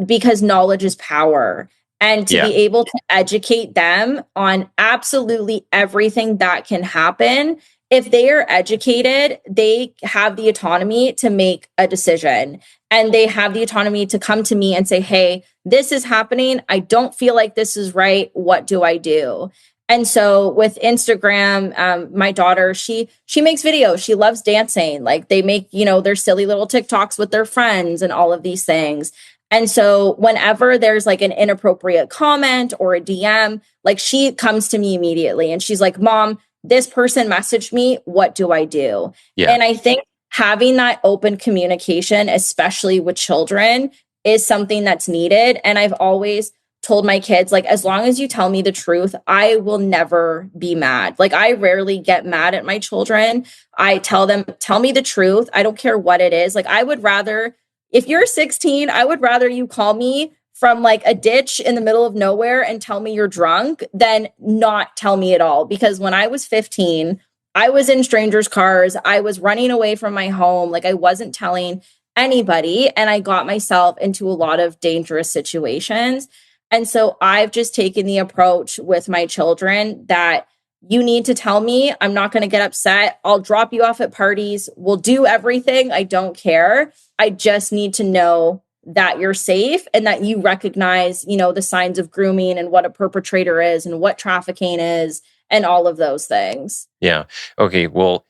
because knowledge is power. And to be able to educate them on absolutely everything that can happen, if they are educated, they have the autonomy to make a decision. And they have the autonomy to come to me and say, hey, this is happening. I don't feel like this is right. What do I do? And so with Instagram, my daughter, she makes videos. She loves dancing. Like they make, their silly little TikToks with their friends and all of these things. And so whenever there's like an inappropriate comment or a DM, like she comes to me immediately and she's like, Mom, this person messaged me. What do I do? Yeah. And I think having that open communication, especially with children, is something that's needed. And I've always told my kids, like, as long as you tell me the truth, I will never be mad. Like, I rarely get mad at my children. I tell them, tell me the truth. I don't care what it is. Like, I would rather, if you're 16, I would rather you call me from like a ditch in the middle of nowhere and tell me you're drunk than not tell me at all. Because when I was 15, I was in strangers' cars. I was running away from my home. Like, I wasn't telling anybody. And I got myself into a lot of dangerous situations. And so I've just taken the approach with my children that you need to tell me. I'm not going to get upset. I'll drop you off at parties. We'll do everything. I don't care. I just need to know that you're safe and that you recognize, the signs of grooming and what a perpetrator is and what trafficking is and all of those things. Yeah. Okay. Well,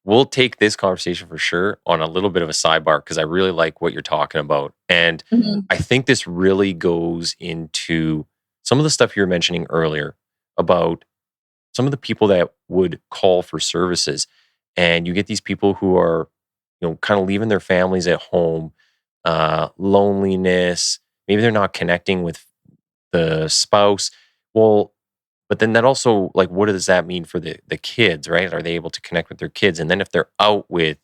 we'll take this conversation for sure on a little bit of a sidebar because I really like what you're talking about. And I think this really goes into some of the stuff you were mentioning earlier about some of the people that would call for services. And you get these people who are, kind of leaving their families at home, loneliness, maybe they're not connecting with the spouse. Well, but then that also, like, what does that mean for the kids, right? Are they able to connect with their kids? And then if they're out with,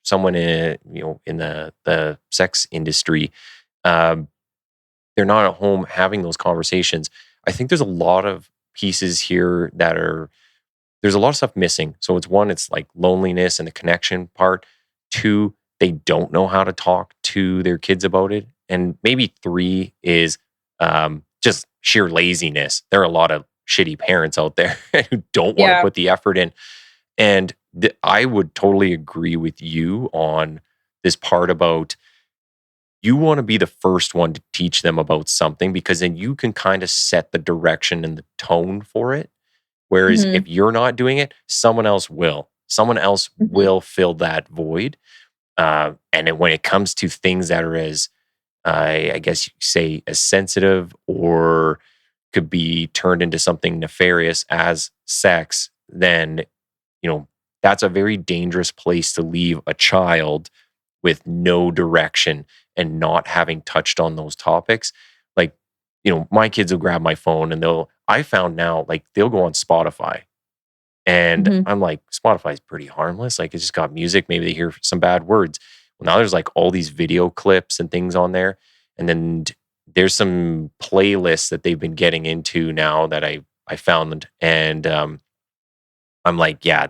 someone in, in the sex industry, they're not at home having those conversations. I think there's a lot of pieces here there's a lot of stuff missing. So it's one, it's like loneliness and the connection part. 2, they don't know how to talk to their kids about it. And maybe 3 is just sheer laziness. There are a lot of shitty parents out there who don't want to put the effort in. And I would totally agree with you on this part about you want to be the first one to teach them about something because then you can kind of set the direction and the tone for it. Whereas if you're not doing it, someone else will. Someone else will fill that void. And then when it comes to things that are as, I guess you say, as sensitive or could be turned into something nefarious as sex, then, that's a very dangerous place to leave a child with no direction and not having touched on those topics. Like, my kids will grab my phone and I found now, like, they'll go on Spotify. And I'm like, Spotify's pretty harmless. Like, it's just got music. Maybe they hear some bad words. Well, now there's like all these video clips and things on there. And then there's some playlists that they've been getting into now that I found. And I'm like, yeah,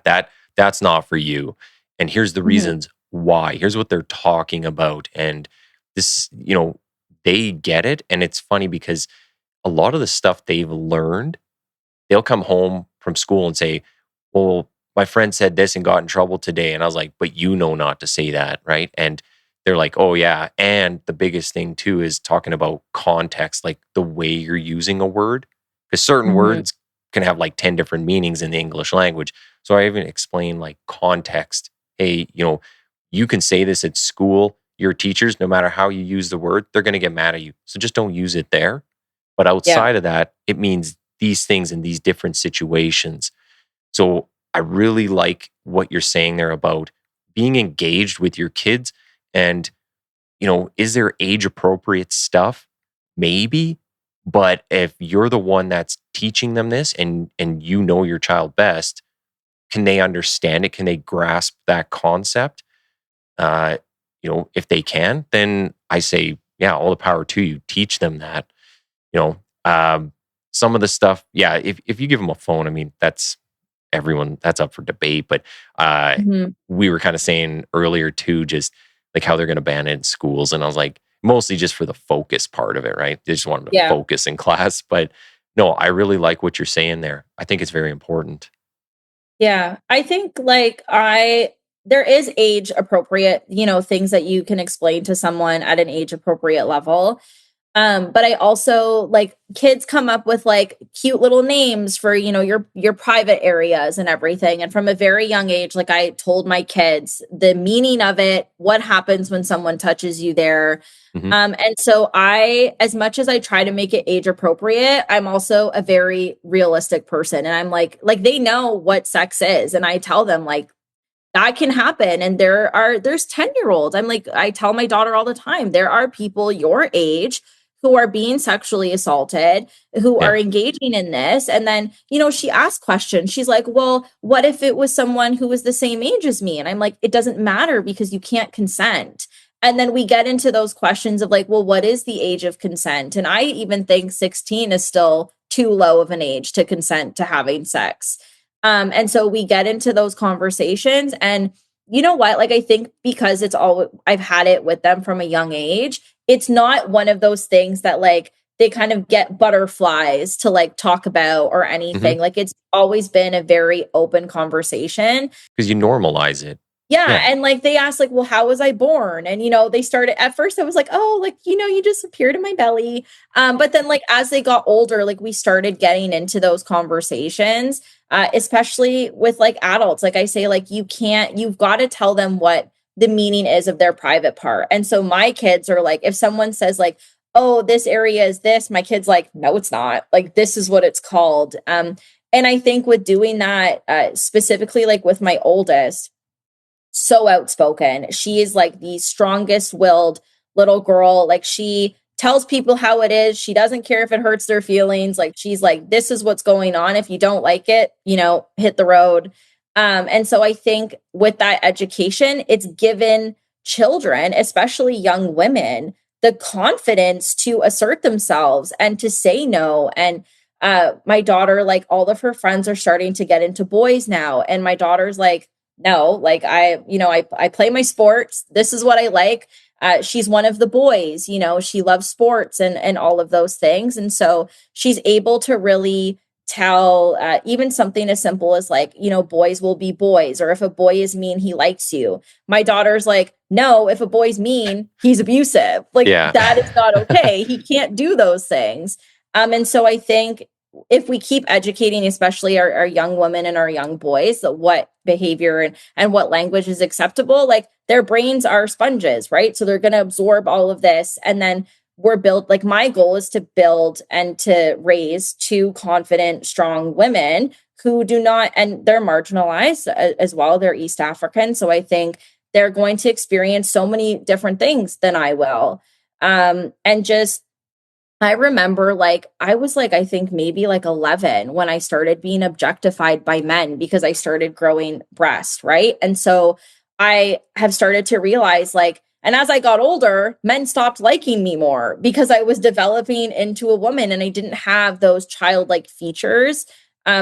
that's not for you. And here's the reasons why. Here's what they're talking about. And this, they get it. And it's funny because a lot of the stuff they've learned, they'll come home from school and say, well, my friend said this and got in trouble today. And I was like, but you know not to say that, right? And they're like, oh yeah. And the biggest thing too is talking about context, like the way you're using a word. Because certain words can have like 10 different meanings in the English language. So I even explain like context. Hey, you can say this at school. Your teachers, no matter how you use the word, they're going to get mad at you. So just don't use it there. But outside of that, it means these things in these different situations. So I really like what you're saying there about being engaged with your kids and, is there age appropriate stuff? Maybe. But if you're the one that's teaching them this and you know your child best, can they understand it? Can they grasp that concept? If they can, then I say, yeah, all the power to you. Teach them that. You know, some of the stuff, yeah, if you give them a phone, I mean, that's up for debate. But Mhm. we were kind of saying earlier too, just like how they're going to ban it in schools. And I was like, mostly just for the focus part of it, right? They just want them to Yeah. focus in class. But no, I really like what you're saying there. I think it's very important. Yeah. I think there is age appropriate, things that you can explain to someone at an age appropriate level. But I also like kids come up with like cute little names for, your private areas and everything. And from a very young age, like I told my kids the meaning of it, what happens when someone touches you there. Mhm. And so as much as I try to make it age appropriate, I'm also a very realistic person. And I'm like they know what sex is. And I tell them like, that can happen. And there's 10-year-olds. I'm like, I tell my daughter all the time, there are people your age who are being sexually assaulted, who Yeah. are engaging in this. And then, she asked questions. She's like, well, what if it was someone who was the same age as me? And I'm like, it doesn't matter because you can't consent. And then we get into those questions of like, well, what is the age of consent? And I even think 16 is still too low of an age to consent to having sex. And so we get into those conversations. And you know what? Like, I think because I've had it with them from a young age, it's not one of those things that like they kind of get butterflies to like talk about or anything. Mhm. Like, it's always been a very open conversation. Because you normalize it. Yeah. Yeah. And like they asked, like, well, how was I born? And, they started at first, I was like, oh, like, you just appeared in my belly. But then, like, as they got older, like, we started getting into those conversations, especially with like adults. Like I say, like, you've got to tell them what the meaning is of their private part. And so my kids are like, if someone says, like, oh, this area is this, my kid's like, no, it's not. Like, this is what it's called. And I think with doing that, specifically, like with my oldest, so outspoken. She is like the strongest willed little girl. Like she tells people how it is. She doesn't care if it hurts their feelings. Like she's like, this is what's going on. If you don't like it, hit the road. And so I think with that education, it's given children, especially young women, the confidence to assert themselves and to say no. And my daughter, like all of her friends are starting to get into boys now. And my daughter's like, no, like I play my sports. This is what I like. She's one of the boys, she loves sports and all of those things. And so she's able to really tell even something as simple as like, boys will be boys, or if a boy is mean, he likes you. My daughter's like, no, if a boy's mean, he's abusive. Like Yeah. that is not okay. He can't do those things. And so I think if we keep educating, especially our young women and our young boys, what behavior and what language is acceptable, like their brains are sponges, right? So they're going to absorb all of this. And then we're built, like my goal is to build and to raise two confident, strong women who do not, and they're marginalized as well. They're East African. So I think they're going to experience so many different things than I will. And just, I remember like I was like I think maybe like 11 when I started being objectified by men because I started growing breast, right? And so I have started to realize like, and as I got older, men stopped liking me more because I was developing into a woman and I didn't have those childlike features.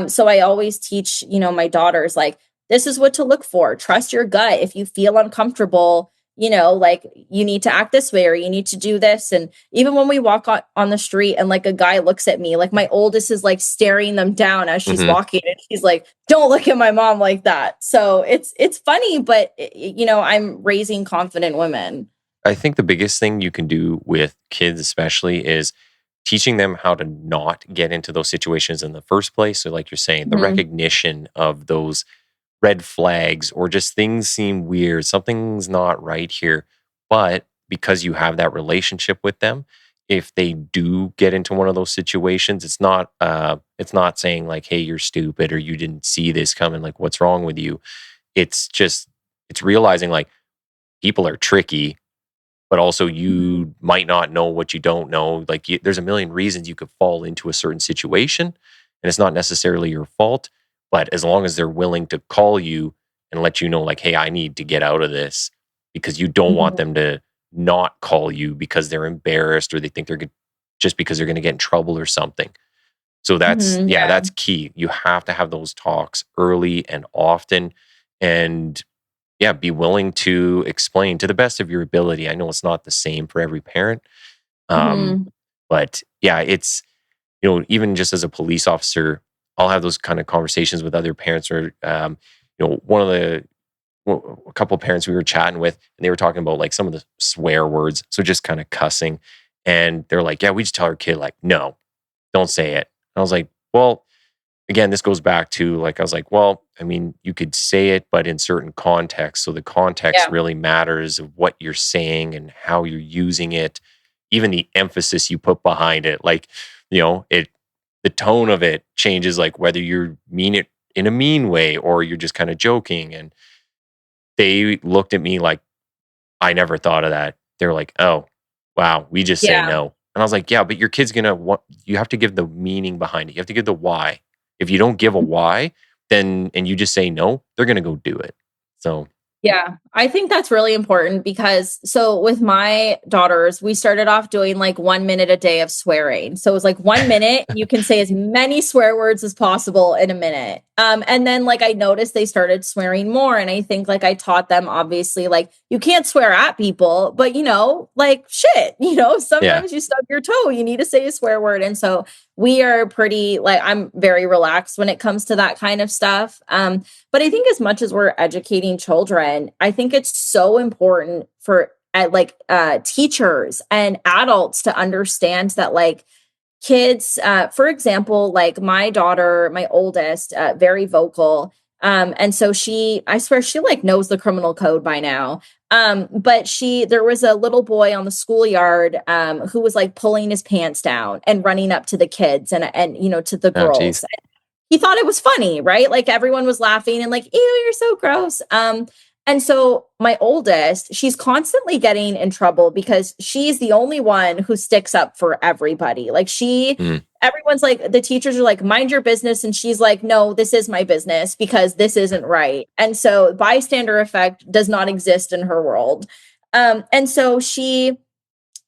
So I always teach, my daughters like, this is what to look for. Trust your gut. If you feel uncomfortable, like you need to act this way or you need to do this. And even when we walk on the street and like a guy looks at me, like my oldest is like staring them down as she's Mhm. walking and she's like, don't look at my mom like that. So it's funny, but I'm raising confident women. I think the biggest thing you can do with kids, especially, is teaching them how to not get into those situations in the first place. So, like you're saying, the Mhm. recognition of those red flags or just things seem weird, something's not right here. But because you have that relationship with them, if they do get into one of those situations, it's not saying like, hey, you're stupid or you didn't see this coming, like what's wrong with you. It's just it's realizing like people are tricky, but also you might not know what you don't know. Like there's a million reasons you could fall into a certain situation, and it's not necessarily your fault. But as long as they're willing to call you and let you know, like, hey, I need to get out of this, because you don't want them to not call you because they're embarrassed or they think they're just because they're going to get in trouble or something. So that's, Yeah. that's key. You have to have those talks early and often, and be willing to explain to the best of your ability. I know it's not the same for every parent. But it's, even just as a police officer, I'll have those kind of conversations with other parents or, a couple of parents we were chatting with, and they were talking about like some of the swear words. So just kind of cussing. And they're like, yeah, we just tell our kid like, no, don't say it. And I was like, well, again, this goes back to like, I was like, well, I mean, you could say it, but in certain contexts. So the context really matters of what you're saying and how you're using it, even the emphasis you put behind it. Like, the tone of it changes, like whether you mean it in a mean way or you're just kind of joking. And they looked at me like, I never thought of that. They're like, oh, wow, we just say no. And I was like, yeah, but your kid's you have to give the meaning behind it. You have to give the why. If you don't give a why, then, and you just say no, they're going to go do it. So. Yeah, I think that's really important because so with my daughters, we started off doing like 1 minute a day of swearing. So it was like 1 minute, you can say as many swear words as possible in a minute. And then like I noticed they started swearing more. And I think like I taught them obviously like you can't swear at people, but like shit, sometimes you stub your toe, you need to say a swear word. And so we are pretty like I'm very relaxed when it comes to that kind of stuff. But I think as much as we're educating children, I think it's so important for teachers and adults to understand that like kids, for example, like my daughter, my oldest, very vocal. And so I swear she like knows the criminal code by now. But there was a little boy on the schoolyard, who was like pulling his pants down and running up to the kids and to the girls. He thought it was funny, right? Like everyone was laughing and like, ew, you're so gross. And so my oldest, she's constantly getting in trouble because she's the only one who sticks up for everybody. Like everyone's like, the teachers are like, mind your business. And she's like, no, this is my business because this isn't right. And so bystander effect does not exist in her world. And so the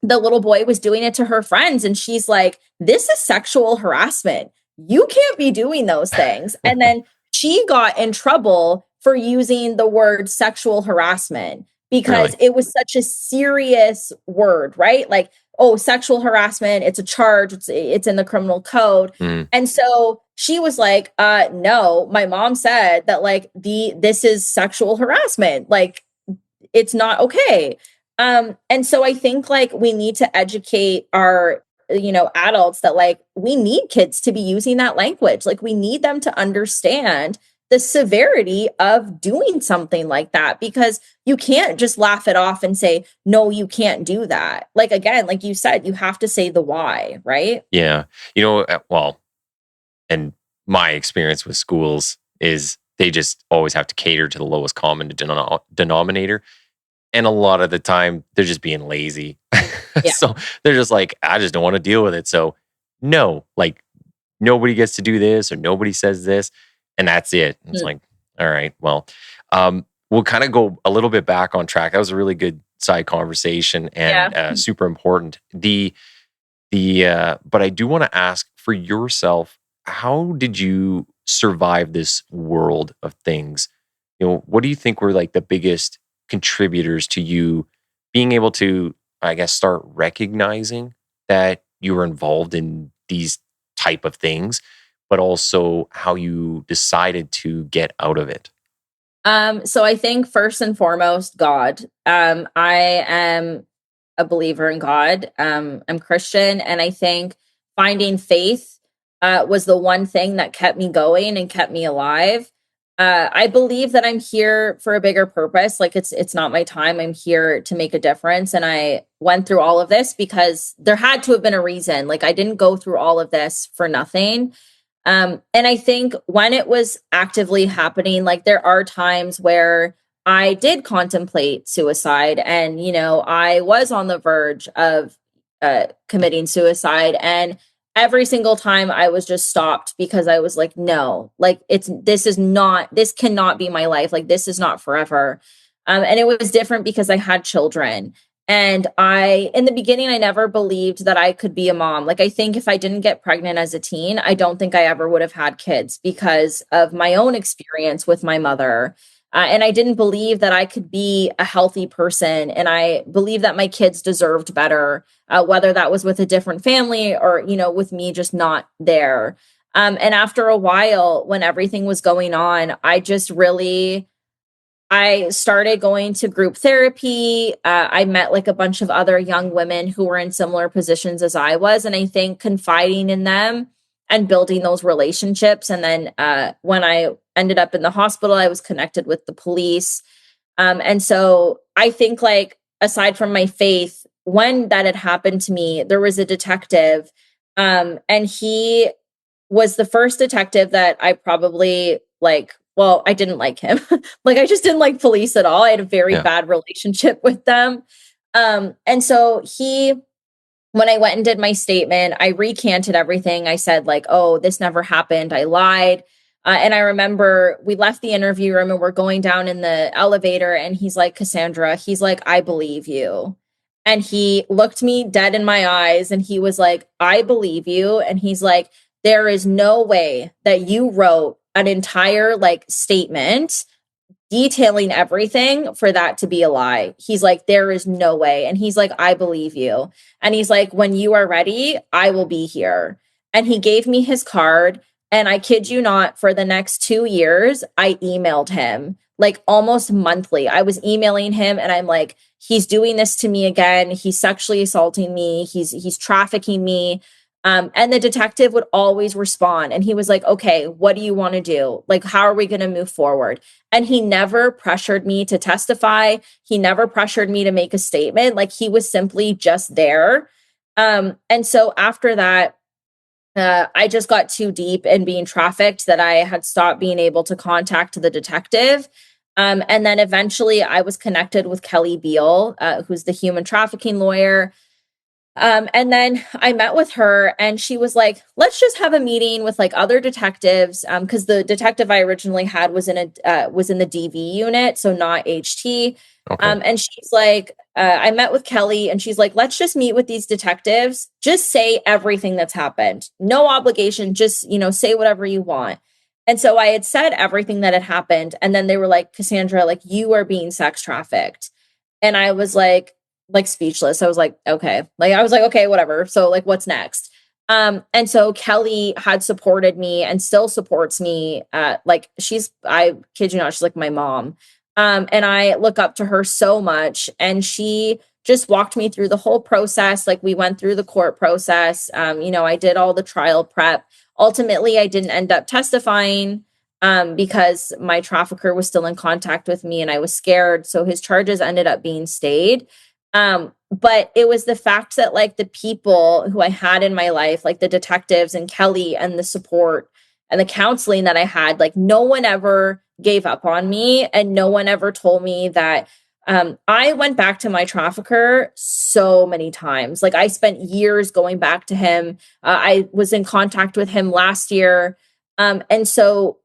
little boy was doing it to her friends. And she's like, this is sexual harassment. You can't be doing those things. And then she got in trouble for using the word sexual harassment because it was such a serious word, right? Like, oh, sexual harassment, it's a charge, it's in the criminal code. And so she was like, no, my mom said that like this is sexual harassment. Like it's not okay. And so I think like we need to educate our adults that like we need kids to be using that language. Like we need them to understand the severity of doing something like that because you can't just laugh it off and say, no, you can't do that. Like, again, like you said, you have to say the why, right? Yeah. Well, and my experience with schools is they just always have to cater to the lowest common denominator. And a lot of the time they're just being lazy. So they're just like, I just don't want to deal with it. So no, like nobody gets to do this or nobody says this. And that's it. And it's like, all right, well, we'll kind of go a little bit back on track. That was a really good side conversation and super important. But I do want to ask for yourself, how did you survive this world of things? What do you think were like the biggest contributors to you being able to, I guess, start recognizing that you were involved in these type of things, but also how you decided to get out of it? So I think first and foremost, God. I am a believer in God. I'm Christian, and I think finding faith was the one thing that kept me going and kept me alive. I believe that I'm here for a bigger purpose. Like it's not my time. I'm here to make a difference. And I went through all of this because there had to have been a reason. Like I didn't go through all of this for nothing. And I think when it was actively happening, like there are times where I did contemplate suicide, and, I was on the verge of committing suicide. And every single time I was just stopped because I was like, no, like this cannot be my life. Like, this is not forever. And it was different because I had children. And in the beginning, I never believed that I could be a mom. Like, I think if I didn't get pregnant as a teen, I don't think I ever would have had kids because of my own experience with my mother. And I didn't believe that I could be a healthy person. And I believe that my kids deserved better, whether that was with a different family or, with me just not there. And after a while, when everything was going on, I started going to group therapy. I met like a bunch of other young women who were in similar positions as I was. And I think confiding in them and building those relationships. And then when I ended up in the hospital, I was connected with the police. And so I think, like, aside from my faith, when that had happened to me, there was a detective, and he was the first detective that I probably I didn't like him. Like, I just didn't like police at all. I had a very bad relationship with them. And so when I went and did my statement, I recanted everything. I said, like, oh, this never happened. I lied. And I remember we left the interview room and we're going down in the elevator, and he's like, Cassandra, he's like, I believe you. And he looked me dead in my eyes and he was like, I believe you. And he's like, there is no way that you wrote an entire statement detailing everything for that to be a lie. He's like, there is no way. And he's like, I believe you. And he's like, when you are ready, I will be here. And he gave me his card. And I kid you not, for the next 2 years, I emailed him like almost monthly. I was emailing him and I'm like, he's doing this to me again. He's sexually assaulting me. He's trafficking me. And the detective would always respond. And he was like, okay, what do you want to do? Like, how are we going to move forward? And he never pressured me to testify. He never pressured me to make a statement. Like, he was simply just there. And so after that, I just got too deep in being trafficked that I had stopped being able to contact the detective. And then eventually I was connected with Kelly Beal, who's the human trafficking lawyer. And then I met with her and she was like, let's just have a meeting with like other detectives. Cause the detective I originally had was in the DV unit. So not HT. Okay. And she's like, I met with Kelly and she's like, let's just meet with these detectives. Just say everything that's happened. No obligation. Just, say whatever you want. And so I had said everything that had happened. And then they were like, Cassandra, like, you are being sex trafficked. And I was like speechless. I was like, okay. Okay, whatever. So like, what's next? And so Kelly had supported me and still supports me. I kid you not, she's like my mom. And I look up to her so much. And she just walked me through the whole process. Like, we went through the court process. I did all the trial prep. Ultimately, I didn't end up testifying because my trafficker was still in contact with me and I was scared. So his charges ended up being stayed. But it was the fact that like the people who I had in my life, like the detectives and Kelly and the support and the counseling that I had, like no one ever gave up on me and no one ever told me that I went back to my trafficker so many times. Like, I spent years going back to him. I was in contact with him last year. And so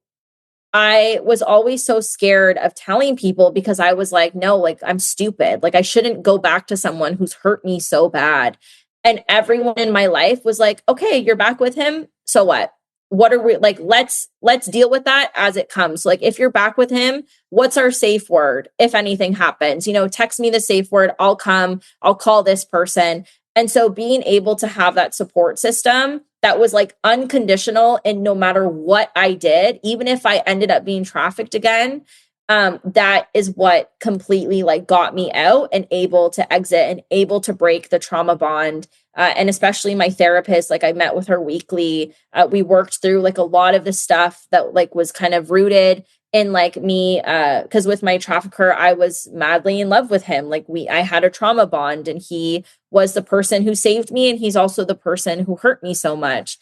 I was always so scared of telling people because I was like, no, like, I'm stupid. Like, I shouldn't go back to someone who's hurt me so bad. And everyone in my life was like, okay, you're back with him. So what? What are we like? Let's deal with that as it comes. Like, if you're back with him, what's our safe word? If anything happens, text me the safe word. I'll come, I'll call this person. And so being able to have that support system that was like unconditional, and no matter what I did, even if I ended up being trafficked again, that is what completely like got me out and able to exit and able to break the trauma bond. And especially my therapist, like, I met with her weekly. We worked through like a lot of the stuff that like was kind of rooted in like me, because with my trafficker, I was madly in love with him. Like, I had a trauma bond and he was the person who saved me. And he's also the person who hurt me so much.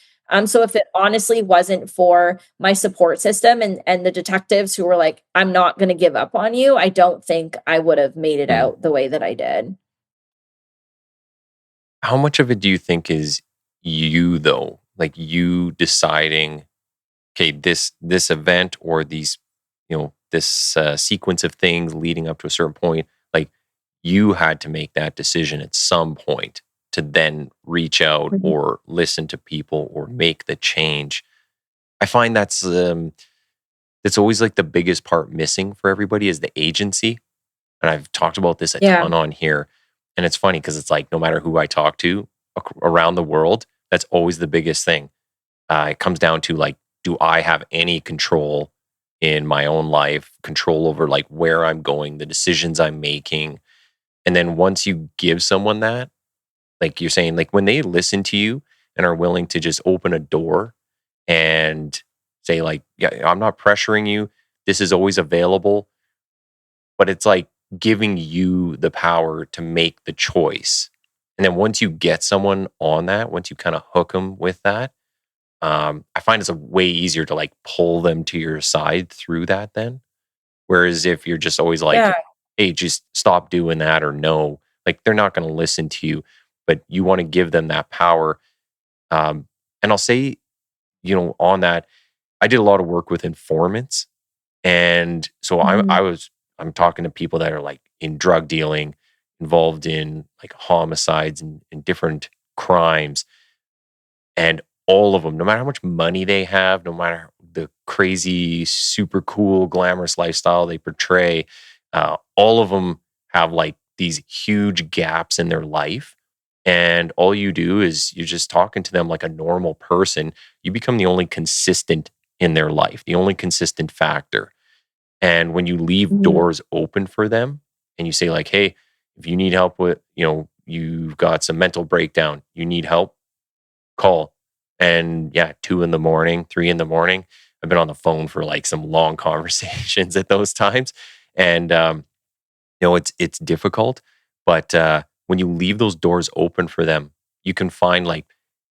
So if it honestly wasn't for my support system and the detectives who were like, I'm not going to give up on you, I don't think I would have made it out the way that I did. How much of it do you think is you though? Like you deciding, okay, this event or these, this sequence of things leading up to a certain point, like you had to make that decision at some point to then reach out Mhm. or listen to people or make the change. I find that's always like the biggest part missing for everybody is the agency. And I've talked about this a Yeah. ton on here. And it's funny because it's like no matter who I talk to around the world, that's always the biggest thing. It comes down to like, do I have any control in my own life, control over like where I'm going, the decisions I'm making? And then once you give someone that, like you're saying, like when they listen to you and are willing to just open a door and say like, yeah, I'm not pressuring you. This is always available. But it's like giving you the power to make the choice. And then once you get someone on that, once you kind of hook them with that, I find it's a way easier to like pull them to your side through that then. Whereas if you're just always like, Yeah. hey, just stop doing that or no, like they're not going to listen to you, but you want to give them that power. And I'll say, on that, I did a lot of work with informants. And so Mhm. I'm talking to people that are like in drug dealing, involved in like homicides and different crimes. And all of them, no matter how much money they have, no matter the crazy, super cool, glamorous lifestyle they portray, all of them have like these huge gaps in their life. And all you do is you're just talking to them like a normal person. You become the only consistent in their life, the only consistent factor. And when you leave Mhm. doors open for them and you say, like, hey, if you need help with, you've got some mental breakdown, you need help, call. And yeah, 2 in the morning, 3 in the morning, I've been on the phone for like some long conversations at those times. And, it's difficult, but when you leave those doors open for them, you can find like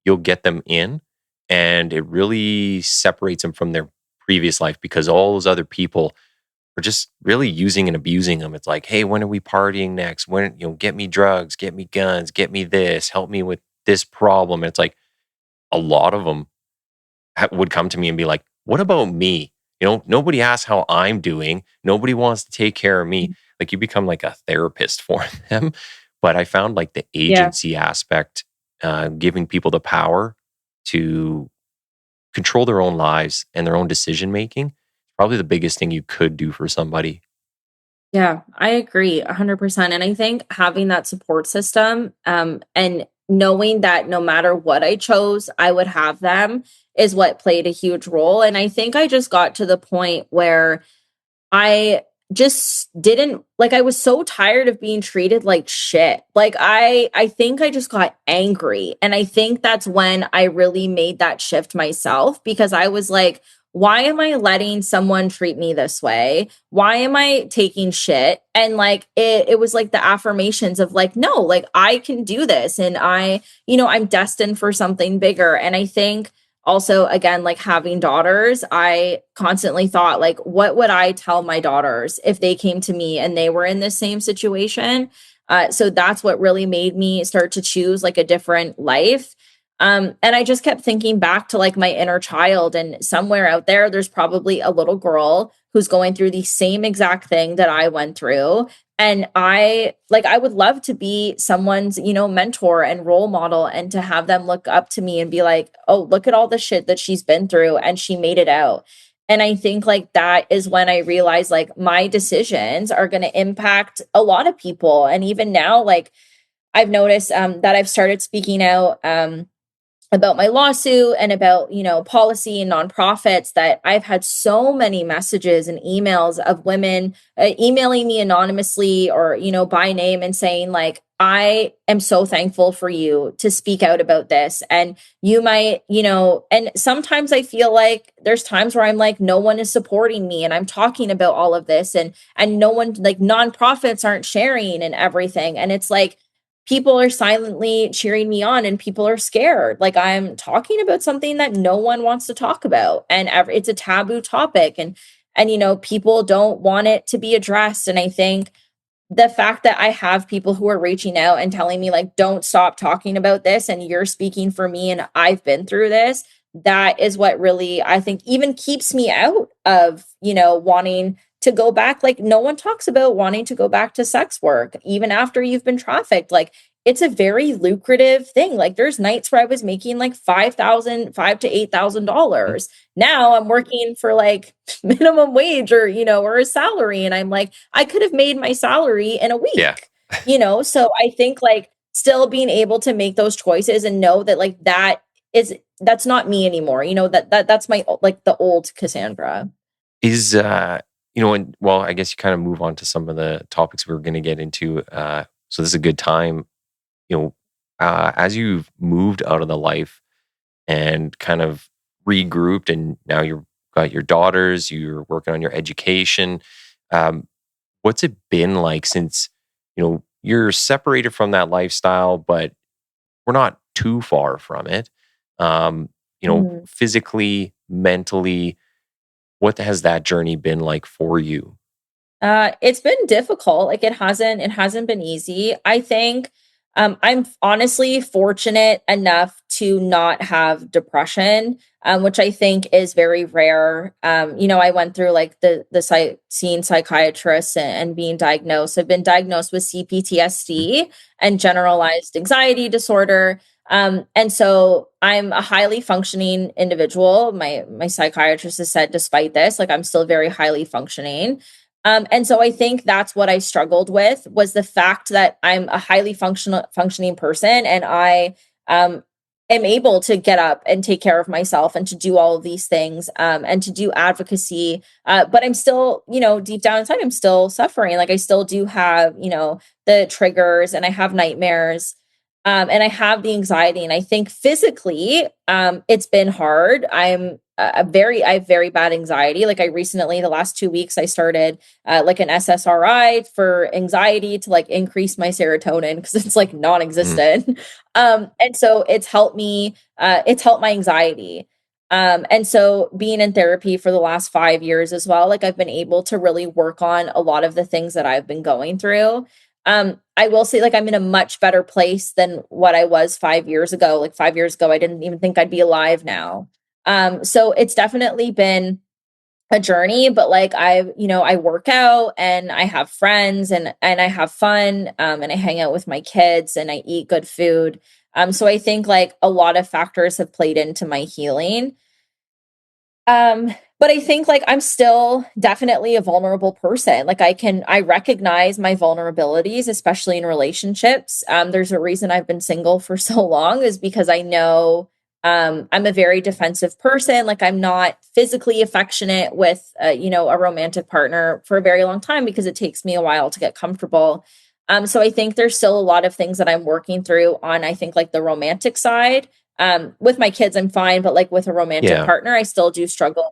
you'll get them in and it really separates them from their previous life because all those other people are just really using and abusing them. It's like, hey, when are we partying next? When, get me drugs, get me guns, get me this, help me with this problem. And it's like a lot of them would come to me and be like, what about me? Nobody asks how I'm doing. Nobody wants to take care of me. Like you become like a therapist for them. But I found like the Yeah. agency aspect, giving people the power to control their own lives and their own decision making, probably the biggest thing you could do for somebody. Yeah, I agree 100%. And I think having that support system, and knowing that no matter what I chose, I would have them is what played a huge role. And I think I just got to the point where I just didn't like I was so tired of being treated like shit. Like I think I just got angry. And I think that's when I really made that shift myself because I was like, why am I letting someone treat me this way? Why am I taking shit? And like it was like the affirmations of like, no, like I can do this and I'm destined for something bigger. And I think also again like having daughters, I constantly thought like what would I tell my daughters if they came to me and they were in the same situation. So that's what really made me start to choose like a different life. And I just kept thinking back to like my inner child, and somewhere out there there's probably a little girl who's going through the same exact thing that I went through. And I would love to be someone's mentor and role model, and to have them look up to me and be like, oh, look at all the shit that she's been through and she made it out. And I think like that is when I realized like my decisions are going to impact a lot of people. And even now, like I've noticed that I've started speaking out about my lawsuit and about policy and nonprofits, that I've had so many messages and emails of women emailing me anonymously or by name and saying like, I am so thankful for you to speak out about this. And you might and sometimes I feel like there's times where I'm like, no one is supporting me and I'm talking about all of this, and no one, like nonprofits aren't sharing and everything, and it's like people are silently cheering me on and people are scared. Like I'm talking about something that no one wants to talk about, and it's a taboo topic, and people don't want it to be addressed. And I think the fact that I have people who are reaching out and telling me like, don't stop talking about this, and you're speaking for me and I've been through this, that is what really, I think, even keeps me out of, wanting to go back. Like no one talks about wanting to go back to sex work, even after you've been trafficked. Like it's a very lucrative thing. Like there's nights where I was making like $5,000 to $8,000. Now I'm working for like minimum wage or a salary. And I'm like, I could have made my salary in a week, Yeah. So I think like still being able to make those choices and know that like that's not me anymore. That's my, like the old Cassandra. Is, and well, I guess you kind of move on to some of the topics we were going to get into. So this is a good time, as you've moved out of the life and kind of regrouped, and now you've got your daughters, you're working on your education. What's it been like since, you're separated from that lifestyle, but we're not too far from it. Physically, mentally, what has that journey been like for you? It's been difficult. Like it hasn't been easy. I think I'm honestly fortunate enough to not have depression, which I think is very rare. I went through like seeing psychiatrists and being diagnosed. I've been diagnosed with CPTSD and generalized anxiety disorder. And so I'm a highly functioning individual. My psychiatrist has said, despite this, like I'm still very highly functioning. And so I think that's what I struggled with, was the fact that I'm a highly functioning person, and I am able to get up and take care of myself and to do all of these things, and to do advocacy. But I'm still, deep down inside, I'm still suffering. Like I still do have, the triggers, and I have nightmares. And I have the anxiety, and I think physically, it's been hard. I have very bad anxiety. Like I recently, the last 2 weeks, I started like an SSRI for anxiety to like increase my serotonin, because it's like non-existent. And so it's helped me. It's helped my anxiety. And so being in therapy for the last 5 years as well, like I've been able to really work on a lot of the things that I've been going through. I will say, like, I'm in a much better place than what I was 5 years ago. Like 5 years ago, I didn't even think I'd be alive now. So it's definitely been a journey, but like I work out and I have friends and I have fun, and I hang out with my kids and I eat good food. So I think like a lot of factors have played into my healing. But I think like I'm still definitely a vulnerable person. Like I recognize my vulnerabilities, especially in relationships. There's a reason I've been single for so long, is because I know I'm a very defensive person. Like I'm not physically affectionate with, a romantic partner for a very long time, because it takes me a while to get comfortable. So I think there's still a lot of things that I'm working through on, I think, like the romantic side. With my kids, I'm fine, but like with a romantic partner, I still do struggle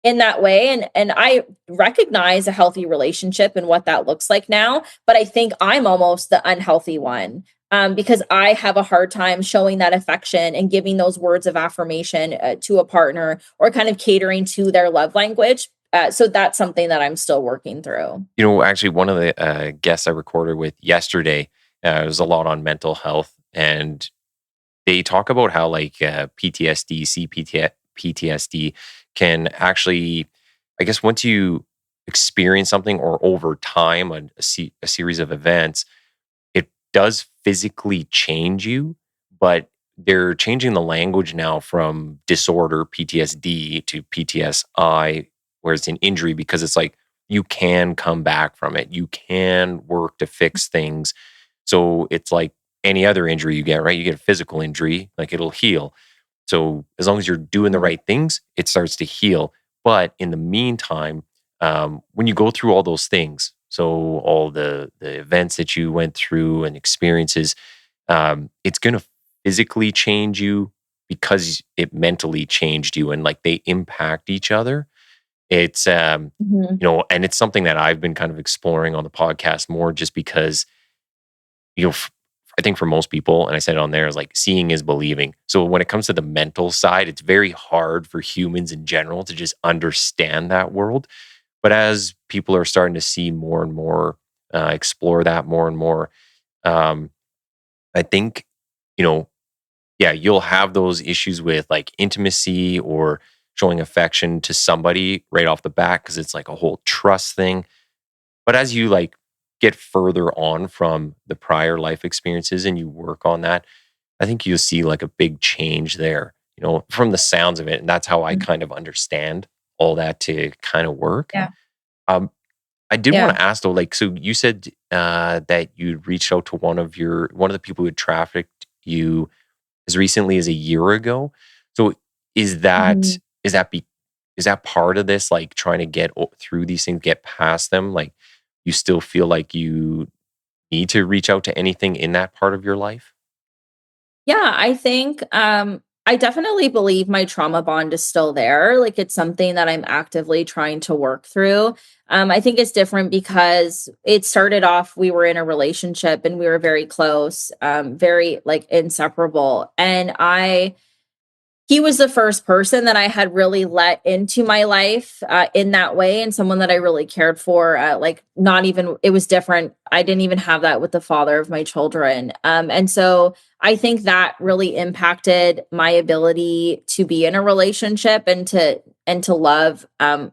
in that way. And I recognize a healthy relationship and what that looks like now, but I think I'm almost the unhealthy one, because I have a hard time showing that affection and giving those words of affirmation to a partner, or kind of catering to their love language. So that's something that I'm still working through. Actually, one of the guests I recorded with yesterday, it was a lot on mental health, and they talk about how like PTSD, CPTSD can actually, I guess, once you experience something, or over time, a series of events, it does physically change you, but they're changing the language now from disorder, PTSD, to PTSI, where it's an injury, because it's like you can come back from it. You can work to fix things. So it's like any other injury you get, right? You get a physical injury, like it'll heal. So as long as you're doing the right things, it starts to heal. But in the meantime, when you go through all those things, so all the events that you went through and experiences, it's going to physically change you because it mentally changed you, and like they impact each other. It's, and it's something that I've been kind of exploring on the podcast more, just because, I think for most people, and I said it on there, is like seeing is believing. So when it comes to the mental side, it's very hard for humans in general to just understand that world. But as people are starting to see more and more, explore that more and more, um, I think, you know, yeah, you'll have those issues with like intimacy or showing affection to somebody right off the bat because it's like a whole trust thing. But as you like get further on from the prior life experiences and you work on that, I think you'll see like a big change there, from the sounds of it. And that's how I Mhm. kind of understand all that to kind of work. Yeah. Um, I did want Yeah. to ask though, like, so you said that you'd reached out to one of the people who had trafficked you as recently as a year ago. So is that Mhm. is that be is that part of this, like trying to get through these things, get past them? Like, you still feel like you need to reach out to anything in that part of your life? Yeah, I think I definitely believe my trauma bond is still there. Like it's something that I'm actively trying to work through. I think it's different because it started off, we were in a relationship and we were very close, very like inseparable. And he was the first person that I had really let into my life in that way, and someone that I really cared for. Like, not even, it was different. I didn't even have that with the father of my children. And so I think that really impacted my ability to be in a relationship and to love.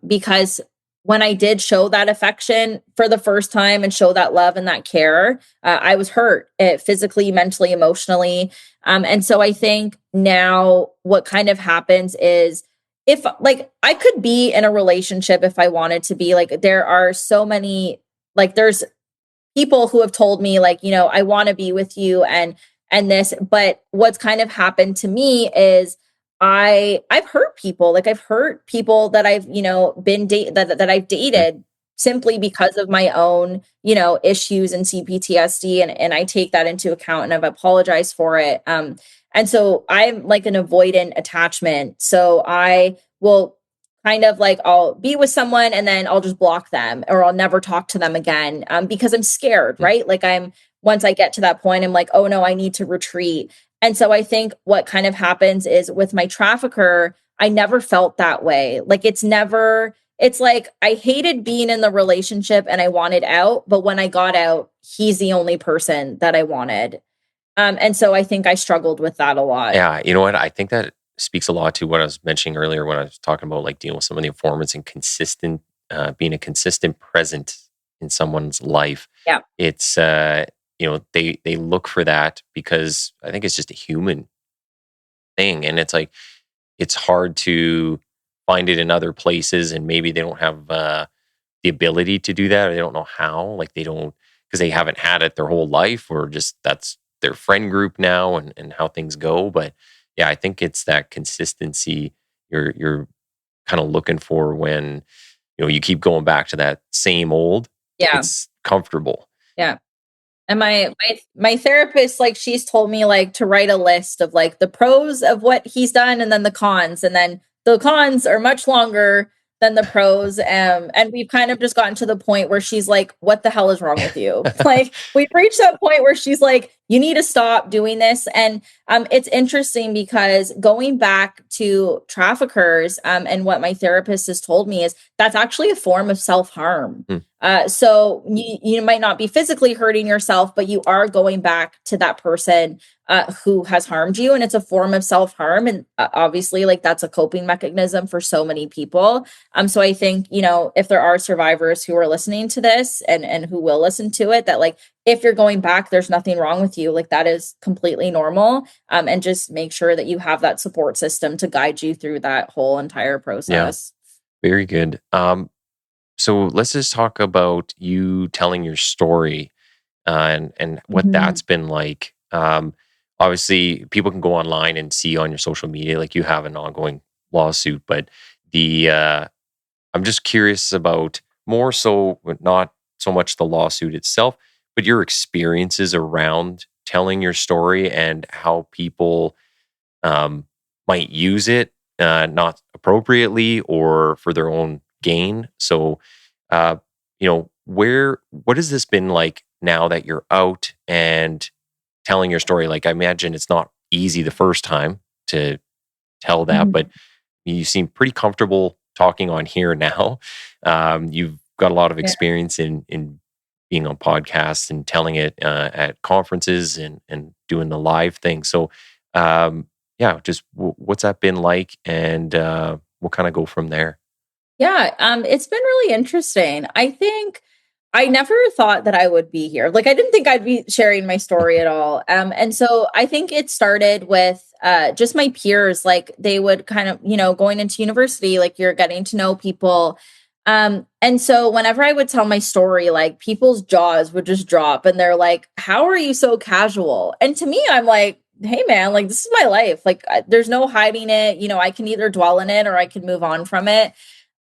Because when I did show that affection for the first time and show that love and that care, I was hurt physically, mentally, emotionally. And so I think now what kind of happens is if like I could be in a relationship if I wanted to be, like there are so many, like there's people who have told me like, I want to be with you and this, but what's kind of happened to me is I've hurt people. Like I've hurt people that I've, been that I've Mm. dated simply because of my own, issues and CPTSD, and I take that into account and I've apologized for it. And so I'm like an avoidant attachment. So I will kind of like I'll be with someone and then I'll just block them or I'll never talk to them again, because I'm scared, Mm. right? Like once I get to that point, I'm like, oh no, I need to retreat. And so I think what kind of happens is with my trafficker, I never felt that way. Like it's like I hated being in the relationship and I wanted out, but when I got out, he's the only person that I wanted. And so I think I struggled with that a lot. Yeah, you know what? I think that speaks a lot to what I was mentioning earlier when I was talking about like dealing with some of the informants and being a consistent present in someone's life. Yeah. It's they look for that because I think it's just a human thing, and it's like it's hard to find it in other places, and maybe they don't have the ability to do that, or they don't know how. Like they don't because they haven't had it their whole life, or just that's their friend group now and how things go. But yeah, I think it's that consistency you're kind of looking for when you keep going back to that same old. Yeah. It's comfortable. Yeah. And my therapist, like she's told me like to write a list of like the pros of what he's done and then the cons. And then the cons are much longer than the pros. And we've kind of just gotten to the point where she's like, what the hell is wrong with you? Like we've reached that point where she's like, you need to stop doing this. And it's interesting because going back to traffickers, and what my therapist has told me is that's actually a form of self-harm. Hmm. So you might not be physically hurting yourself, but you are going back to that person who has harmed you, and it's a form of self-harm. And obviously, like that's a coping mechanism for so many people. So I think if there are survivors who are listening to this and who will listen to it, that like if you're going back, there's nothing wrong with you. Like that is completely normal. And just make sure that you have that support system to guide you through that whole entire process. Very good. So let's just talk about you telling your story and what Mhm. that's been like. Obviously, people can go online and see on your social media like you have an ongoing lawsuit, but the I'm just curious about more so not so much the lawsuit itself, but your experiences around telling your story and how people um, might use it not appropriately or for their own gain. So, what has this been like now that you're out and telling your story. Like, I imagine it's not easy the first time to tell that, but you seem pretty comfortable talking on here now. You've got a lot of experience in being on podcasts and telling it at conferences and doing the live thing. So, just what's that been like, and we'll kind of go from there. Yeah, it's been really interesting. I think I never thought that I would be here. Like, I didn't think I'd be sharing my story at all. And so I think it started with just my peers. Like, they would kind of, going into university, like, you're getting to know people. And so whenever I would tell my story, like, people's jaws would just drop and they're like, how are you so casual? And to me, I'm like, hey man, like, this is my life. Like, there's no hiding it. I can either dwell in it or I can move on from it.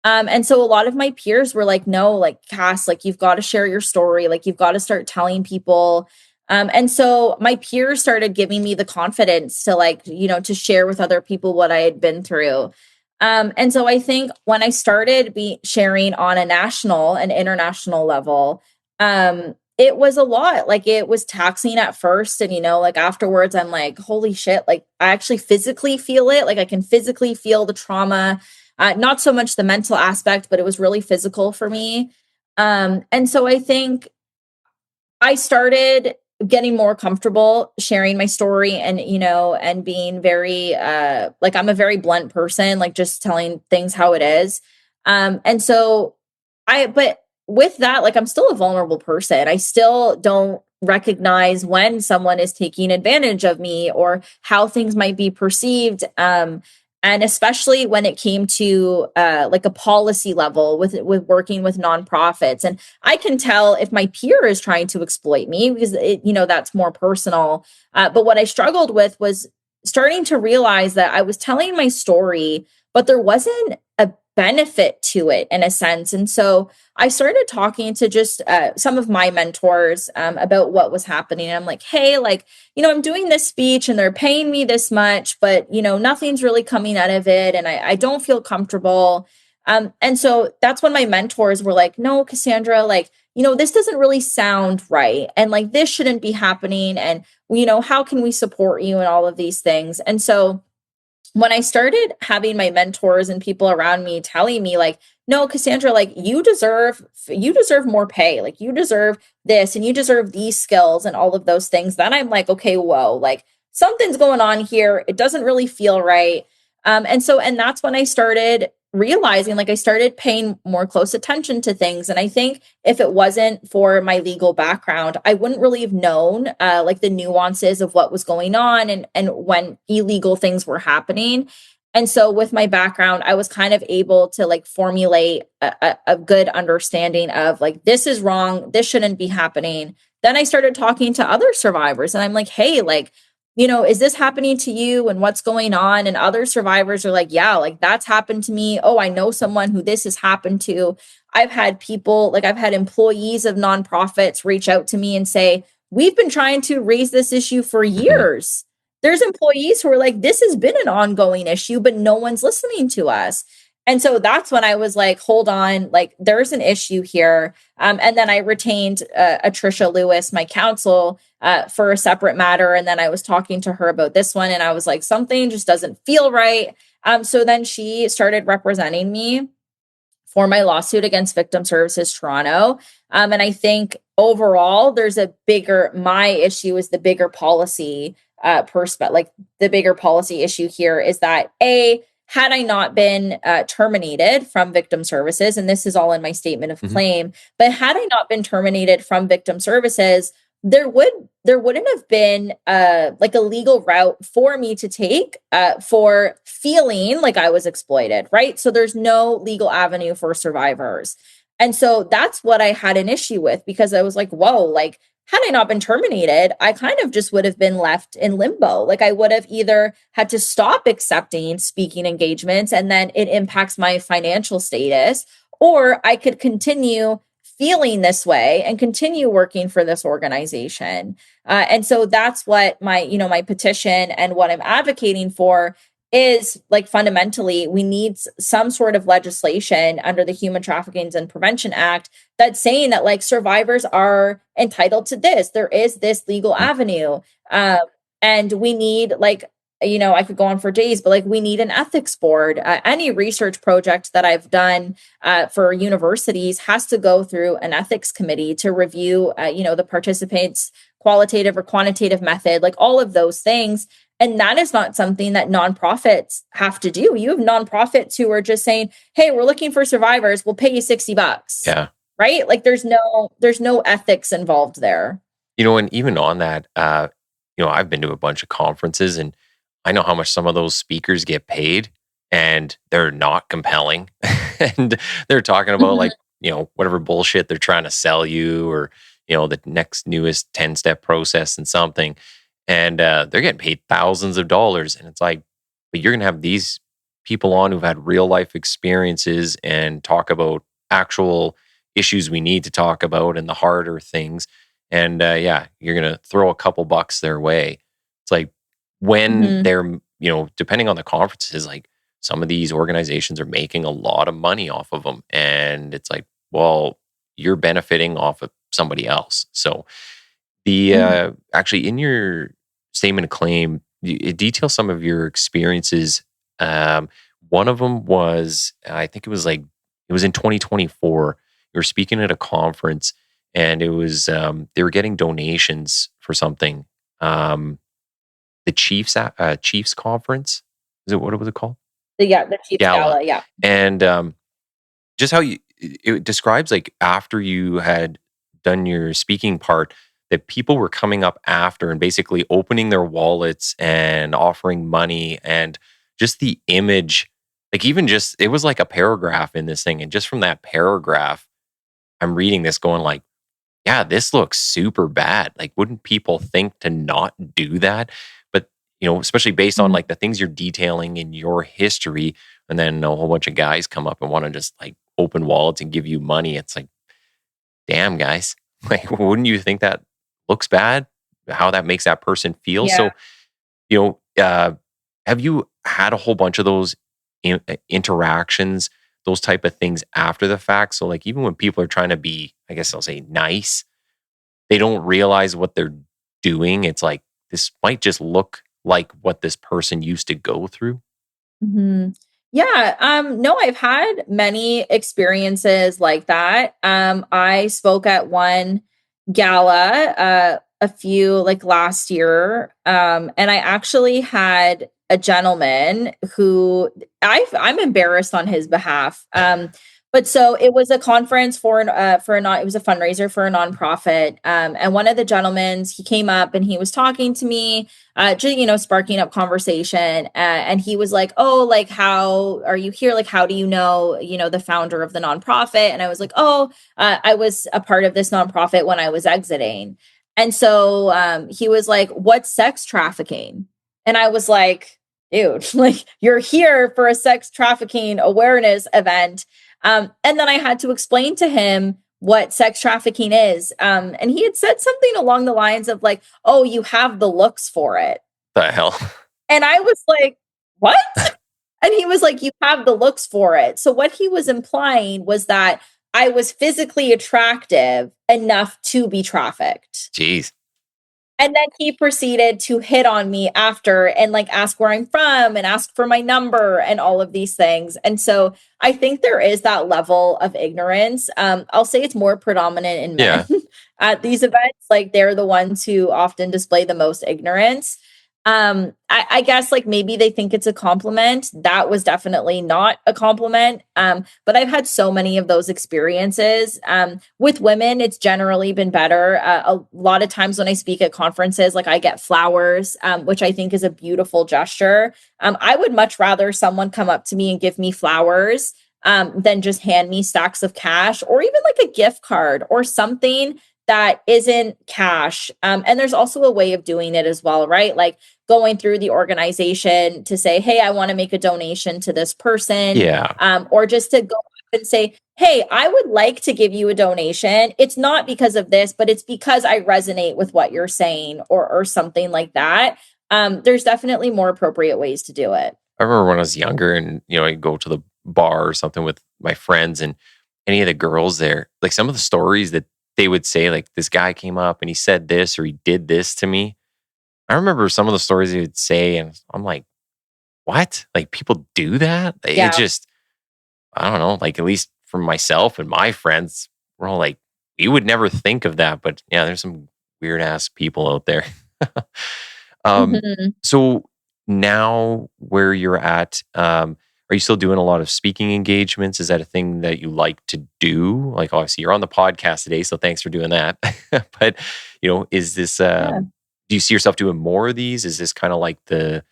And so a lot of my peers were like, no, like, Cass, like, you've got to share your story. Like, you've got to start telling people. And so my peers started giving me the confidence to, like, to share with other people what I had been through. And so I think when I started sharing on a national and international level, it was a lot. Like, it was taxing at first. And, like, afterwards, I'm like, holy shit, like, I actually physically feel it. Like, I can physically feel the trauma. Not so much the mental aspect, but it was really physical for me. And so I think I started getting more comfortable sharing my story and, and being very, like, I'm a very blunt person, like, just telling things how it is. And so but with that, like, I'm still a vulnerable person. I still don't recognize when someone is taking advantage of me or how things might be perceived. And especially when it came to like a policy level with working with nonprofits. And I can tell if my peer is trying to exploit me because, that's more personal. But what I struggled with was starting to realize that I was telling my story, but there wasn't a benefit to it in a sense. And so I started talking to just some of my mentors about what was happening. And I'm like, hey, like, I'm doing this speech and they're paying me this much, but, nothing's really coming out of it. And I don't feel comfortable. And so that's when my mentors were like, no, Cassandra, like, this doesn't really sound right. And, like, this shouldn't be happening. And, how can we support you and all of these things? And so when I started having my mentors and people around me telling me, like, no, Cassandra, like, you deserve more pay. Like, you deserve this and you deserve these skills and all of those things. Then I'm like, okay, whoa, like, something's going on here. It doesn't really feel right. And that's when I started realizing, like, I started paying more close attention to things. And I think if it wasn't for my legal background, I wouldn't really have known like the nuances of what was going on and when illegal things were happening. And so with my background, I was kind of able to, like, formulate a good understanding of, like, this is wrong. This shouldn't be happening. Then I started talking to other survivors and I'm like, hey, like, is this happening to you and what's going on? And other survivors are like, yeah, like, that's happened to me. Oh, I know someone who this has happened to. I've had people, like, I've had employees of nonprofits reach out to me and say, we've been trying to raise this issue for years. There's employees who are like, this has been an ongoing issue, but no one's listening to us. And so that's when I was like, hold on, like, there's an issue here. And then I retained Tricia Lewis, my counsel, for a separate matter. And then I was talking to her about this one and I was like, something just doesn't feel right. So then she started representing me for my lawsuit against Victim Services Toronto. And I think overall, my issue is the bigger policy perspective. Like, the bigger policy issue here is that had I not been terminated from Victim Services, and this is all in my statement of claim, but had I not been terminated from Victim Services, there wouldn't have been like a legal route for me to take for feeling like I was exploited, right? So there's no legal avenue for survivors. And so that's what I had an issue with, because I was like, whoa, like, had I not been terminated, I kind of just would have been left in limbo. Like, I would have either had to stop accepting speaking engagements and then it impacts my financial status, or I could continue feeling this way and continue working for this organization. And so that's what my petition and what I'm advocating for is like fundamentally, we need some sort of legislation under the Human Trafficking and Prevention Act that's saying that like survivors are entitled to this. There is this legal avenue. And we need like, I could go on for days, but like we need an ethics board. Any research project that I've done for universities has to go through an ethics committee to review, the participants' qualitative or quantitative method, like all of those things. And that is not something that nonprofits have to do. You have nonprofits who are just saying, hey, we're looking for survivors. We'll pay you $60. Yeah. Right. Like there's no ethics involved there. And even on that, I've been to a bunch of conferences and I know how much some of those speakers get paid and they're not compelling. And they're talking about like, whatever bullshit they're trying to sell you or, the next newest 10-step process and something. And they're getting paid thousands of dollars. And it's like, but you're going to have these people on who've had real life experiences and talk about actual issues we need to talk about and the harder things. And you're going to throw a couple bucks their way. It's like when they're, depending on the conferences, like some of these organizations are making a lot of money off of them. And it's like, well, you're benefiting off of somebody else. So the actually in your statement of claim, it details some of your experiences. One of them was, I think it was in 2024. You were speaking at a conference, and it was they were getting donations for something. The Chiefs conference. What was it called? The Chiefs Gala. Yeah. And just how it describes like after you had done your speaking part, that people were coming up after and basically opening their wallets and offering money, and just the image, like even just, it was like a paragraph in this thing. And just from that paragraph, I'm reading this going like, yeah, this looks super bad. Like, wouldn't people think to not do that? But, especially based on like the things you're detailing in your history, and then a whole bunch of guys come up and want to just like open wallets and give you money. It's like, damn, guys, like, wouldn't you think that looks bad? How that makes that person feel? Yeah. So, have you had a whole bunch of those interactions, those type of things after the fact? So like, even when people are trying to be, I guess I'll say nice, they don't realize what they're doing. It's like, this might just look like what this person used to go through. Mm-hmm. Yeah. No, I've had many experiences like that. I spoke at one gala, a few like last year. And I actually had a gentleman who I'm embarrassed on his behalf. But so it was a conference it was a fundraiser for a nonprofit. And one of the gentlemen, he came up and he was talking to me, just, sparking up conversation. And he was like, oh, like, how are you here? Like, how do you know, the founder of the nonprofit? And I was like, oh, I was a part of this nonprofit when I was exiting. And so he was like, what's sex trafficking? And I was like, dude, like, you're here for a sex trafficking awareness event. And then I had to explain to him what sex trafficking is. And he had said something along the lines of like, oh, you have the looks for it. The hell? And I was like, what? And he was like, you have the looks for it. So what he was implying was that I was physically attractive enough to be trafficked. Jeez. And then he proceeded to hit on me after and like ask where I'm from and ask for my number and all of these things. And so I think there is that level of ignorance. I'll say it's more predominant in men at these events. Like they're the ones who often display the most ignorance. I guess like maybe they think it's a compliment. That was definitely not a compliment. But I've had so many of those experiences. With women, it's generally been better. A lot of times when I speak at conferences, like I get flowers, which I think is a beautiful gesture. I would much rather someone come up to me and give me flowers, than just hand me stacks of cash or even like a gift card or something that isn't cash. And there's also a way of doing it as well, right? Like going through the organization to say, hey, I want to make a donation to this person. Yeah. Or just to go up and say, hey, I would like to give you a donation. It's not because of this, but it's because I resonate with what you're saying or something like that. There's definitely more appropriate ways to do it. I remember when I was younger and, I'd go to the bar or something with my friends and any of the girls there, like some of the stories that they would say, like this guy came up and he said this or he did this to me. I remember some of the stories he would say and I'm like, what? Like people do that? It Yeah. just, I don't know, like at least for myself and my friends, we're all like, we would never think of that. But yeah, there's some weird ass people out there. um, Mhm. so now where you're at, are you still doing a lot of speaking engagements? Is that a thing that you like to do? Like obviously you're on the podcast today, so thanks for doing that. But is this Yeah. do you see yourself doing more of these? Is this kind of like the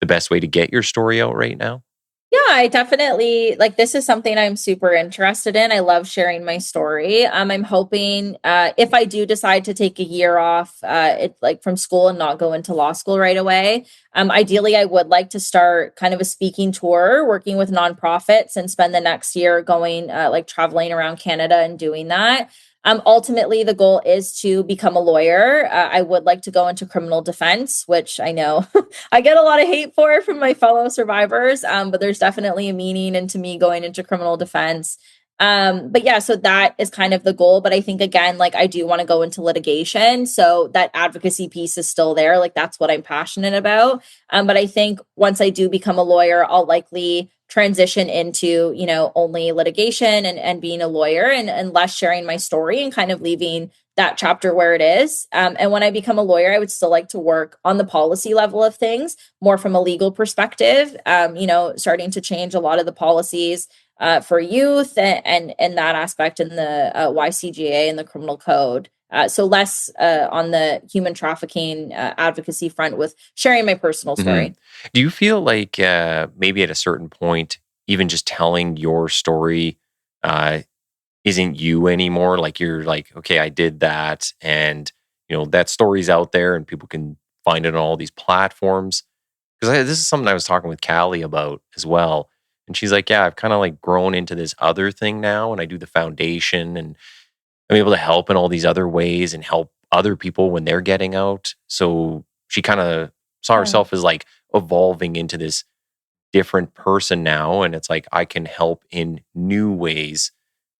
best way to get your story out right now? Yeah, I definitely like this is something I'm super interested in. I love sharing my story. I'm hoping if I do decide to take a year off, it's like from school and not go into law school right away. Ideally, I would like to start kind of a speaking tour, working with nonprofits, and spend the next year going like traveling around Canada and doing that. Ultimately, the goal is to become a lawyer. I would like to go into criminal defense, which I know I get a lot of hate for from my fellow survivors, but there's definitely a meaning into me going into criminal defense. But yeah, so that is kind of the goal. But I think again, like I do want to go into litigation. So that advocacy piece is still there. Like that's what I'm passionate about. But I think once I do become a lawyer, I'll likely transition into, only litigation and being a lawyer and less sharing my story and kind of leaving that chapter where it is. And when I become a lawyer, I would still like to work on the policy level of things, more from a legal perspective, starting to change a lot of the policies for youth and that aspect in the YCGA and the criminal code. So less on the human trafficking advocacy front with sharing my personal hmm story. Do you feel like maybe at a certain point, even just telling your story uh, isn't you anymore? Like you're like, okay, I did that, and that story's out there, and people can find it on all these platforms. Because this is something I was talking with Callie about as well, and she's like, yeah, I've kind of like grown into this other thing now, and I do the foundation, and I'm able to help in all these other ways and help other people when they're getting out. So she kind of saw Yeah. herself as like evolving into this different person now. And it's like, I can help in new ways.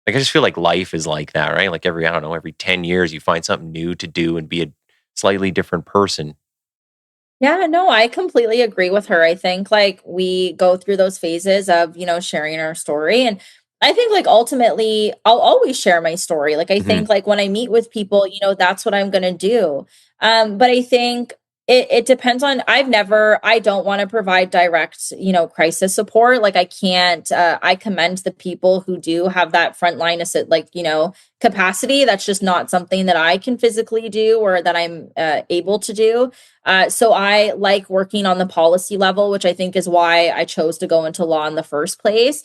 Like, I just feel like life is like that, right? Like I don't know, every 10 years you find something new to do and be a slightly different person. Yeah, no, I completely agree with her. I think like we go through those phases of, sharing our story. And I think like ultimately I'll always share my story. Like I hmm think like when I meet with people, that's what I'm gonna do. But I think it depends on I don't want to provide direct, crisis support. Like I can't I commend the people who do have that frontline capacity. That's just not something that I can physically do or that I'm able to do. So I like working on the policy level, which I think is why I chose to go into law in the first place.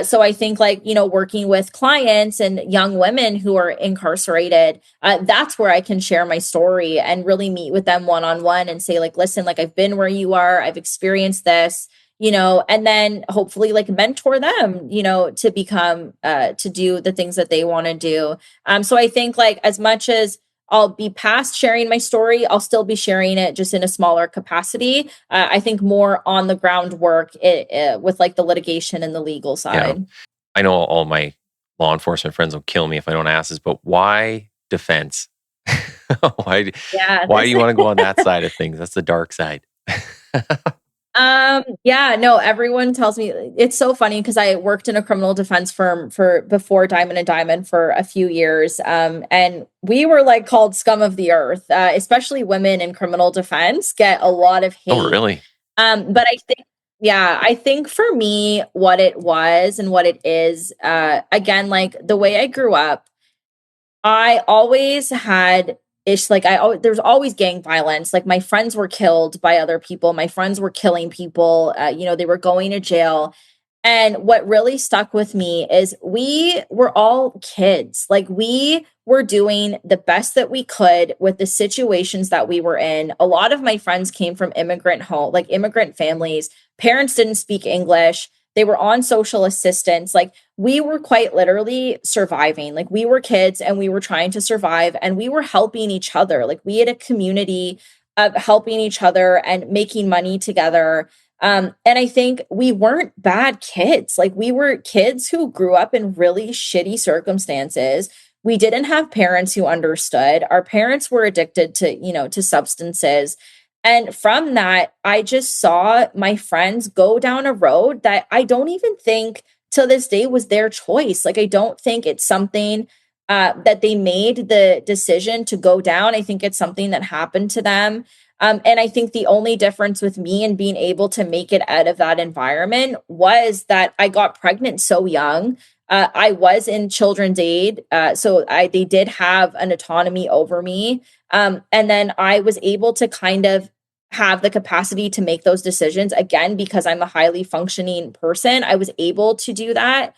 So I think like, working with clients and young women who are incarcerated, that's where I can share my story and really meet with them one-on-one and say like, listen, like I've been where you are, I've experienced this, and then hopefully like mentor them, to become, to do the things that they want to do. So I think like as much as I'll be past sharing my story, I'll still be sharing it just in a smaller capacity. I think more on the groundwork with like the litigation and the legal Yeah. side. I know all my law enforcement friends will kill me if I don't ask this, but why defense? why, Yeah. why do you want to go on that side of things? That's the dark side. Yeah, no, everyone tells me it's so funny because I worked in a criminal defense firm for before Diamond and Diamond for a few years. And we were like called scum of the earth, especially women in criminal defense get a lot of Oh, hate. really? But I think, yeah, I think for me, what it was and what it is, again, like the way I grew up, I always had ish like there's always gang violence. Like my friends were killed by other people. My friends were killing people. They were going to jail. And what really stuck with me is we were all kids. Like we were doing the best that we could with the situations that we were in. A lot of my friends came from like immigrant families. Parents didn't speak English. They were on social assistance. Like we were quite literally surviving. Like we were kids and we were trying to survive and we were helping each other. Like we had a community of helping each other and making money together. And I think we weren't bad kids. Like, we were kids who grew up in really shitty circumstances. We didn't have parents who understood. Our parents were addicted to, to substances. And from that, I just saw my friends go down a road that I don't even think to this day was their choice. Like, I don't think it's something that they made the decision to go down. I think it's something that happened to them. And I think the only difference with me and being able to make it out of that environment was that I got pregnant so young. I was in children's aid, so they did have an autonomy over me. And then I was able to kind of have the capacity to make those decisions again, because I'm a highly functioning person. I was able to do that.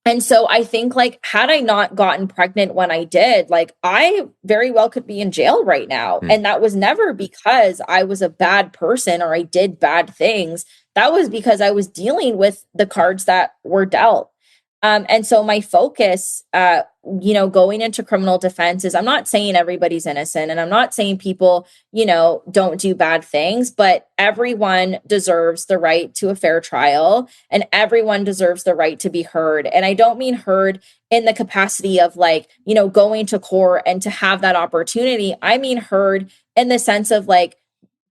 And so I think, like, had I not gotten pregnant when I did, like, I very well could be in jail right now. And that was never because I was a bad person or I did bad things. That was because I was dealing with the cards that were dealt. And so my focus, going into criminal defense is, I'm not saying everybody's innocent, and I'm not saying people, don't do bad things, but everyone deserves the right to a fair trial, and everyone deserves the right to be heard. And I don't mean heard in the capacity of, like, going to court and to have that opportunity. I mean heard in the sense of, like,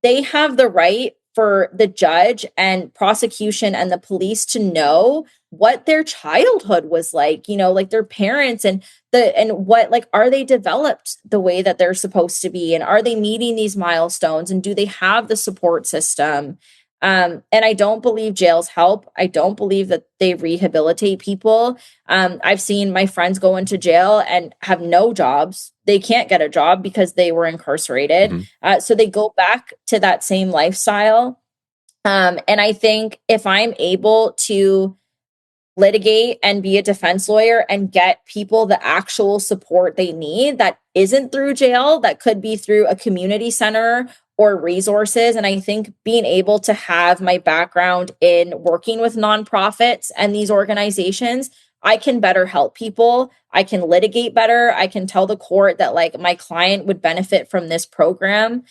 they have the right for the judge and prosecution and the police to know what their childhood was like, like their parents and what, like, are they developed the way that they're supposed to be? And are they meeting these milestones? And do they have the support system? And I don't believe jails help. I don't believe that they rehabilitate people. I've seen my friends go into jail and have no jobs. They can't get a job because they were incarcerated. So they go back to that same lifestyle. And I think if I'm able to litigate and be a defense lawyer and get people the actual support they need, that isn't through jail, that could be through a community center or resources. And I think being able to have my background in working with nonprofits and these organizations, I can better help people. I can litigate better. I can tell the court that, like, my client would benefit from this program,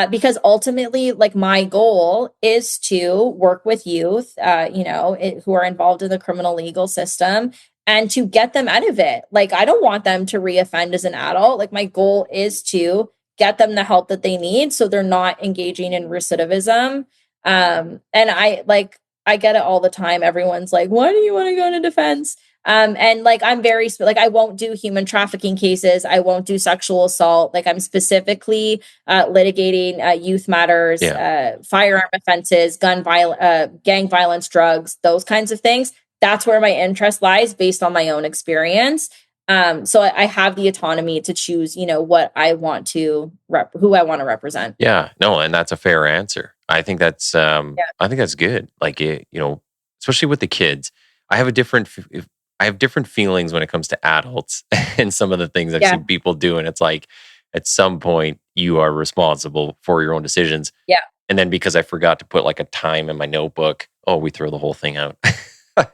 because ultimately, like, my goal is to work with youth, who are involved in the criminal legal system, and to get them out of it. Like, I don't want them to reoffend as an adult. Like, my goal is to get them the help that they need so they're not engaging in recidivism. And I get it all the time. Everyone's like, why do you want to go into defense? And, like, I'm very, I won't do human trafficking cases. I won't do sexual assault. Like, I'm specifically litigating youth matters, firearm offenses, gang violence, drugs, those kinds of things. That's where my interest lies based on my own experience. So I have the autonomy to choose, what I want to who I want to represent. Yeah, no, and that's a fair answer. I think that's I think that's good. Like, especially with the kids, I have different feelings when it comes to adults and some of the things I've seen people do. And it's like, at some point you are responsible for your own decisions. Yeah. And then because I forgot to put, like, a time in my notebook, we throw the whole thing out.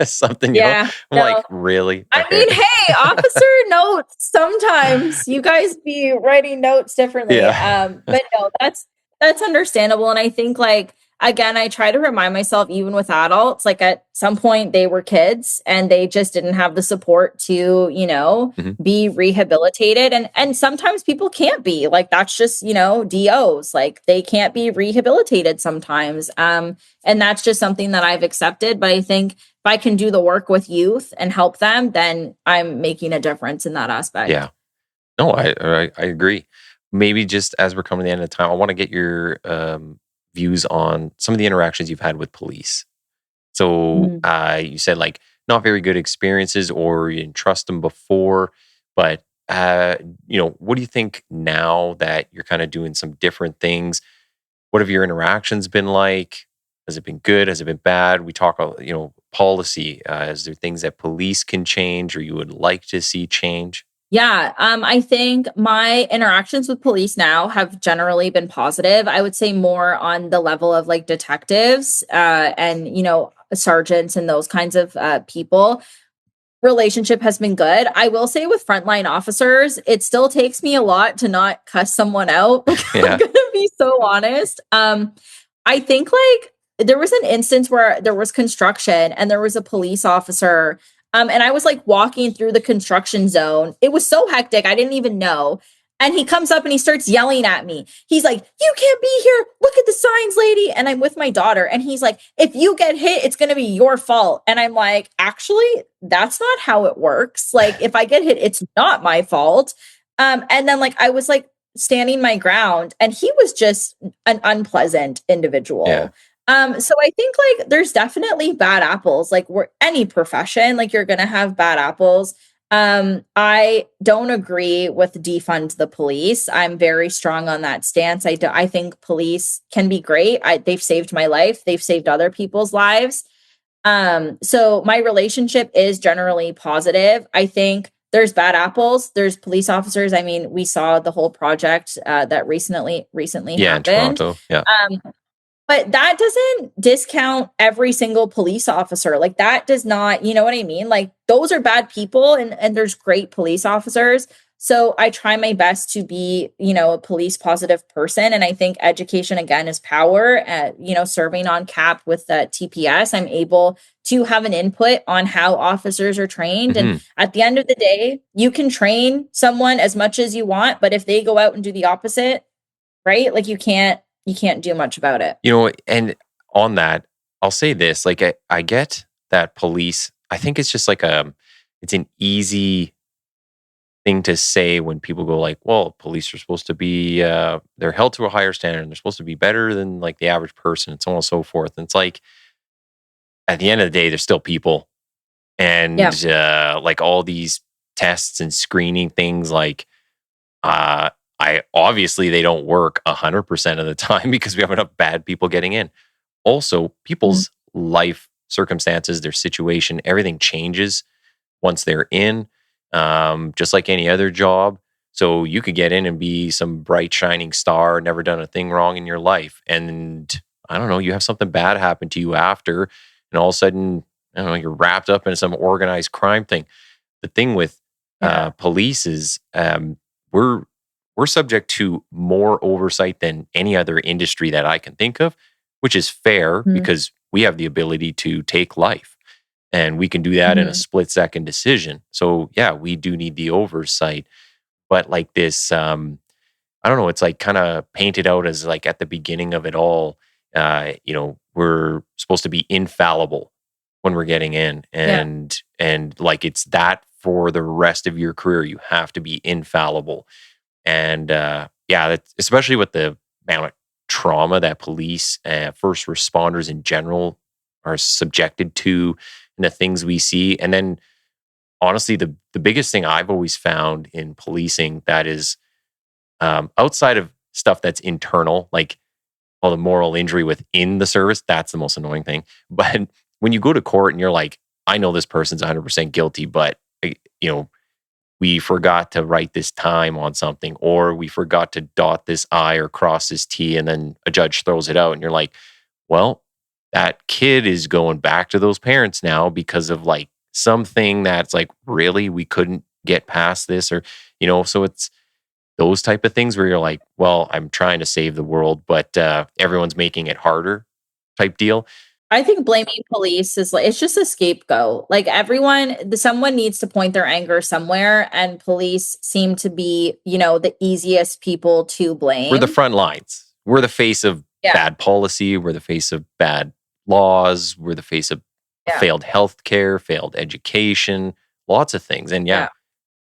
Something, I'm like, really? Okay. I mean, hey, officer notes. Sometimes you guys be writing notes differently. Yeah. But no, that's understandable. And I think, like, again, I try to remind myself, even with adults, like, at some point they were kids and they just didn't have the support to, be rehabilitated. And sometimes people can't be, like, that's just, DOs, like, they can't be rehabilitated sometimes. And that's just something that I've accepted. But I think if I can do the work with youth and help them, then I'm making a difference in that aspect. Yeah. No, I agree. Maybe just as we're coming to the end of the time, I want to get your views on some of the interactions you've had with police. So you said, like, not very good experiences, or you didn't trust them before, but what do you think now that you're kind of doing some different things? What have your interactions been like? Has it been good? Has it been bad? We talk, policy. Is there things that police can change or you would like to see change? Yeah, I think my interactions with police now have generally been positive. I would say more on the level of, like, detectives and, sergeants and those kinds of people. Relationship has been good. I will say with frontline officers, it still takes me a lot to not cuss someone out. Yeah. I'm going to be so honest. I think like there was an instance where there was construction and there was a police officer. And I was like walking through the construction zone. It was so hectic. I didn't even know. And he comes up and he starts yelling at me. He's like, "You can't be here. Look at the signs, lady." And I'm with my daughter. And he's like, "If you get hit, it's going to be your fault." And I'm like, actually, that's not how it works. Like, if I get hit, it's not my fault. And then like, I was like standing my ground and he was just an unpleasant individual. Yeah. So I think like there's definitely bad apples, like we're any profession, like you're going to have bad apples. I don't agree with defund the police. I'm very strong on that stance. I think police can be great. They've saved my life. They've saved other people's lives. So my relationship is generally positive. I think there's bad apples. There's police officers. I mean, we saw the whole project that recently happened. In Toronto. Yeah. But that doesn't discount every single police officer. Like that does not, you know what I mean? Like those are bad people and there's great police officers. So I try my best to be, a police positive person. And I think education again is power. Serving on CAP with the TPS, I'm able to have an input on how officers are trained. And at the end of the day, you can train someone as much as you want, but if they go out and do the opposite, right? Like you can't do much about it. And on that, I'll say this, like I get that police, I think it's just like it's an easy thing to say when people go like, well, police are supposed to be, they're held to a higher standard and they're supposed to be better than like the average person and so on and so forth. And it's like, at the end of the day, they're still people. And like all these tests and screening things, like, obviously they don't work 100% of the time because we have enough bad people getting in. Also, people's life circumstances, their situation, everything changes once they're in, just like any other job. So you could get in and be some bright shining star, never done a thing wrong in your life. And I don't know, you have something bad happen to you after, and all of a sudden, I don't know, you're wrapped up in some organized crime thing. The thing with police is we're subject to more oversight than any other industry that I can think of, which is fair because we have the ability to take life and we can do that in a split second decision. So yeah, we do need the oversight, but like this, I don't know, it's like kind of painted out as like at the beginning of it all, we're supposed to be infallible when we're getting in and like it's that for the rest of your career, you have to be infallible. And that's, especially with the amount of trauma that police, first responders in general are subjected to and the things we see. And then honestly, the biggest thing I've always found in policing that is outside of stuff that's internal, like all the moral injury within the service, that's the most annoying thing. But when you go to court and you're like, I know this person's 100% guilty, but we forgot to write this time on something, or we forgot to dot this I or cross this T, and then a judge throws it out and you're like, well, that kid is going back to those parents now because of like something that's like, really, we couldn't get past this, or, so it's those type of things where you're like, well, I'm trying to save the world, but everyone's making it harder type deal. I think blaming police is like, it's just a scapegoat. Like someone needs to point their anger somewhere, and police seem to be, the easiest people to blame. We're the front lines. We're the face of bad policy. We're the face of bad laws. We're the face of failed healthcare, failed education, lots of things. And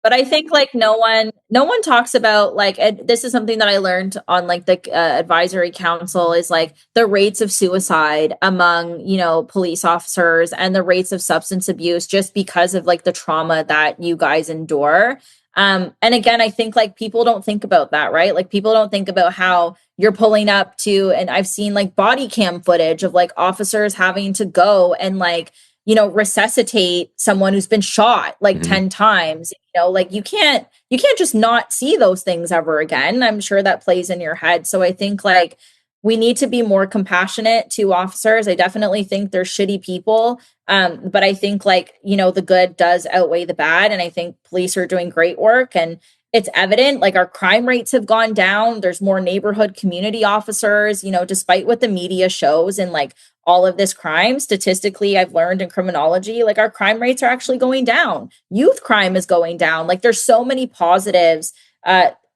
But I think like no one talks about like, this is something that I learned on like the advisory council, is like the rates of suicide among, police officers and the rates of substance abuse just because of like the trauma that you guys endure. And again, I think like people don't think about that, right? Like people don't think about how you're pulling up to, and I've seen like body cam footage of like officers having to go and like, resuscitate someone who's been shot like 10 times, like you can't just not see those things ever again. I'm sure that plays in your head. So I think like we need to be more compassionate to officers. I definitely think they're shitty people. But I think like, the good does outweigh the bad. And I think police are doing great work. And it's evident, like our crime rates have gone down. There's more neighborhood community officers, despite what the media shows and like all of this crime. Statistically, I've learned in criminology, like our crime rates are actually going down. Youth crime is going down. Like there's so many positives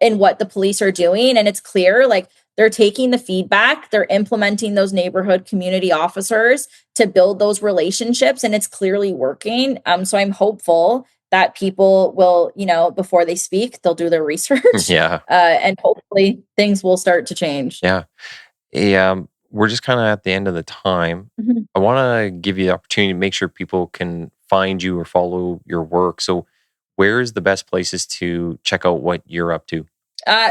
in what the police are doing. And it's clear, like they're taking the feedback, they're implementing those neighborhood community officers to build those relationships, and it's clearly working. So I'm hopeful that people will, before they speak, they'll do their research. Yeah. And hopefully things will start to change. Yeah. We're just kind of at the end of the time. Mm-hmm. I want to give you the opportunity to make sure people can find you or follow your work. So where is the best places to check out what you're up to?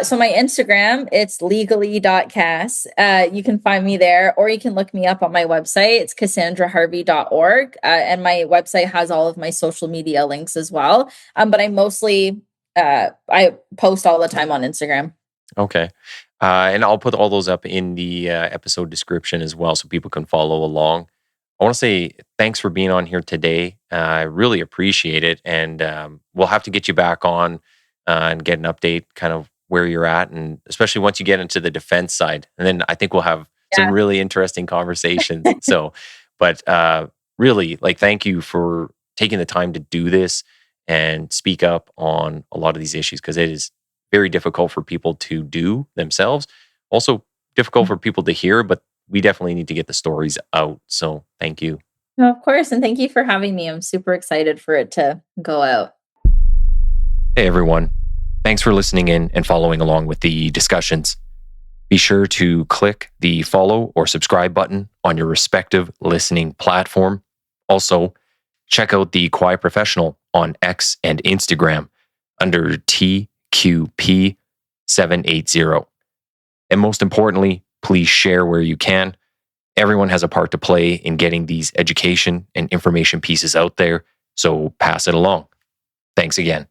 So my Instagram, it's legally.cass. You can find me there, or you can look me up on my website. It's cassandraharvey.org. And my website has all of my social media links as well. But I mostly, I post all the time on Instagram. Okay. And I'll put all those up in the episode description as well so people can follow along. I want to say thanks for being on here today. I really appreciate it. And we'll have to get you back on and get an update kind of where you're at, and especially once you get into the defense side. And then I think we'll have some really interesting conversations. But really, like, thank you for taking the time to do this and speak up on a lot of these issues, because it is very difficult for people to do themselves. Also difficult for people to hear, but we definitely need to get the stories out. So thank you. No, of course. And thank you for having me. I'm super excited for it to go out. Hey, everyone. Thanks for listening in and following along with the discussions. Be sure to click the follow or subscribe button on your respective listening platform. Also, check out the Quiet Professional on X and Instagram under TQP780. And most importantly, please share where you can. Everyone has a part to play in getting these education and information pieces out there, so pass it along. Thanks again.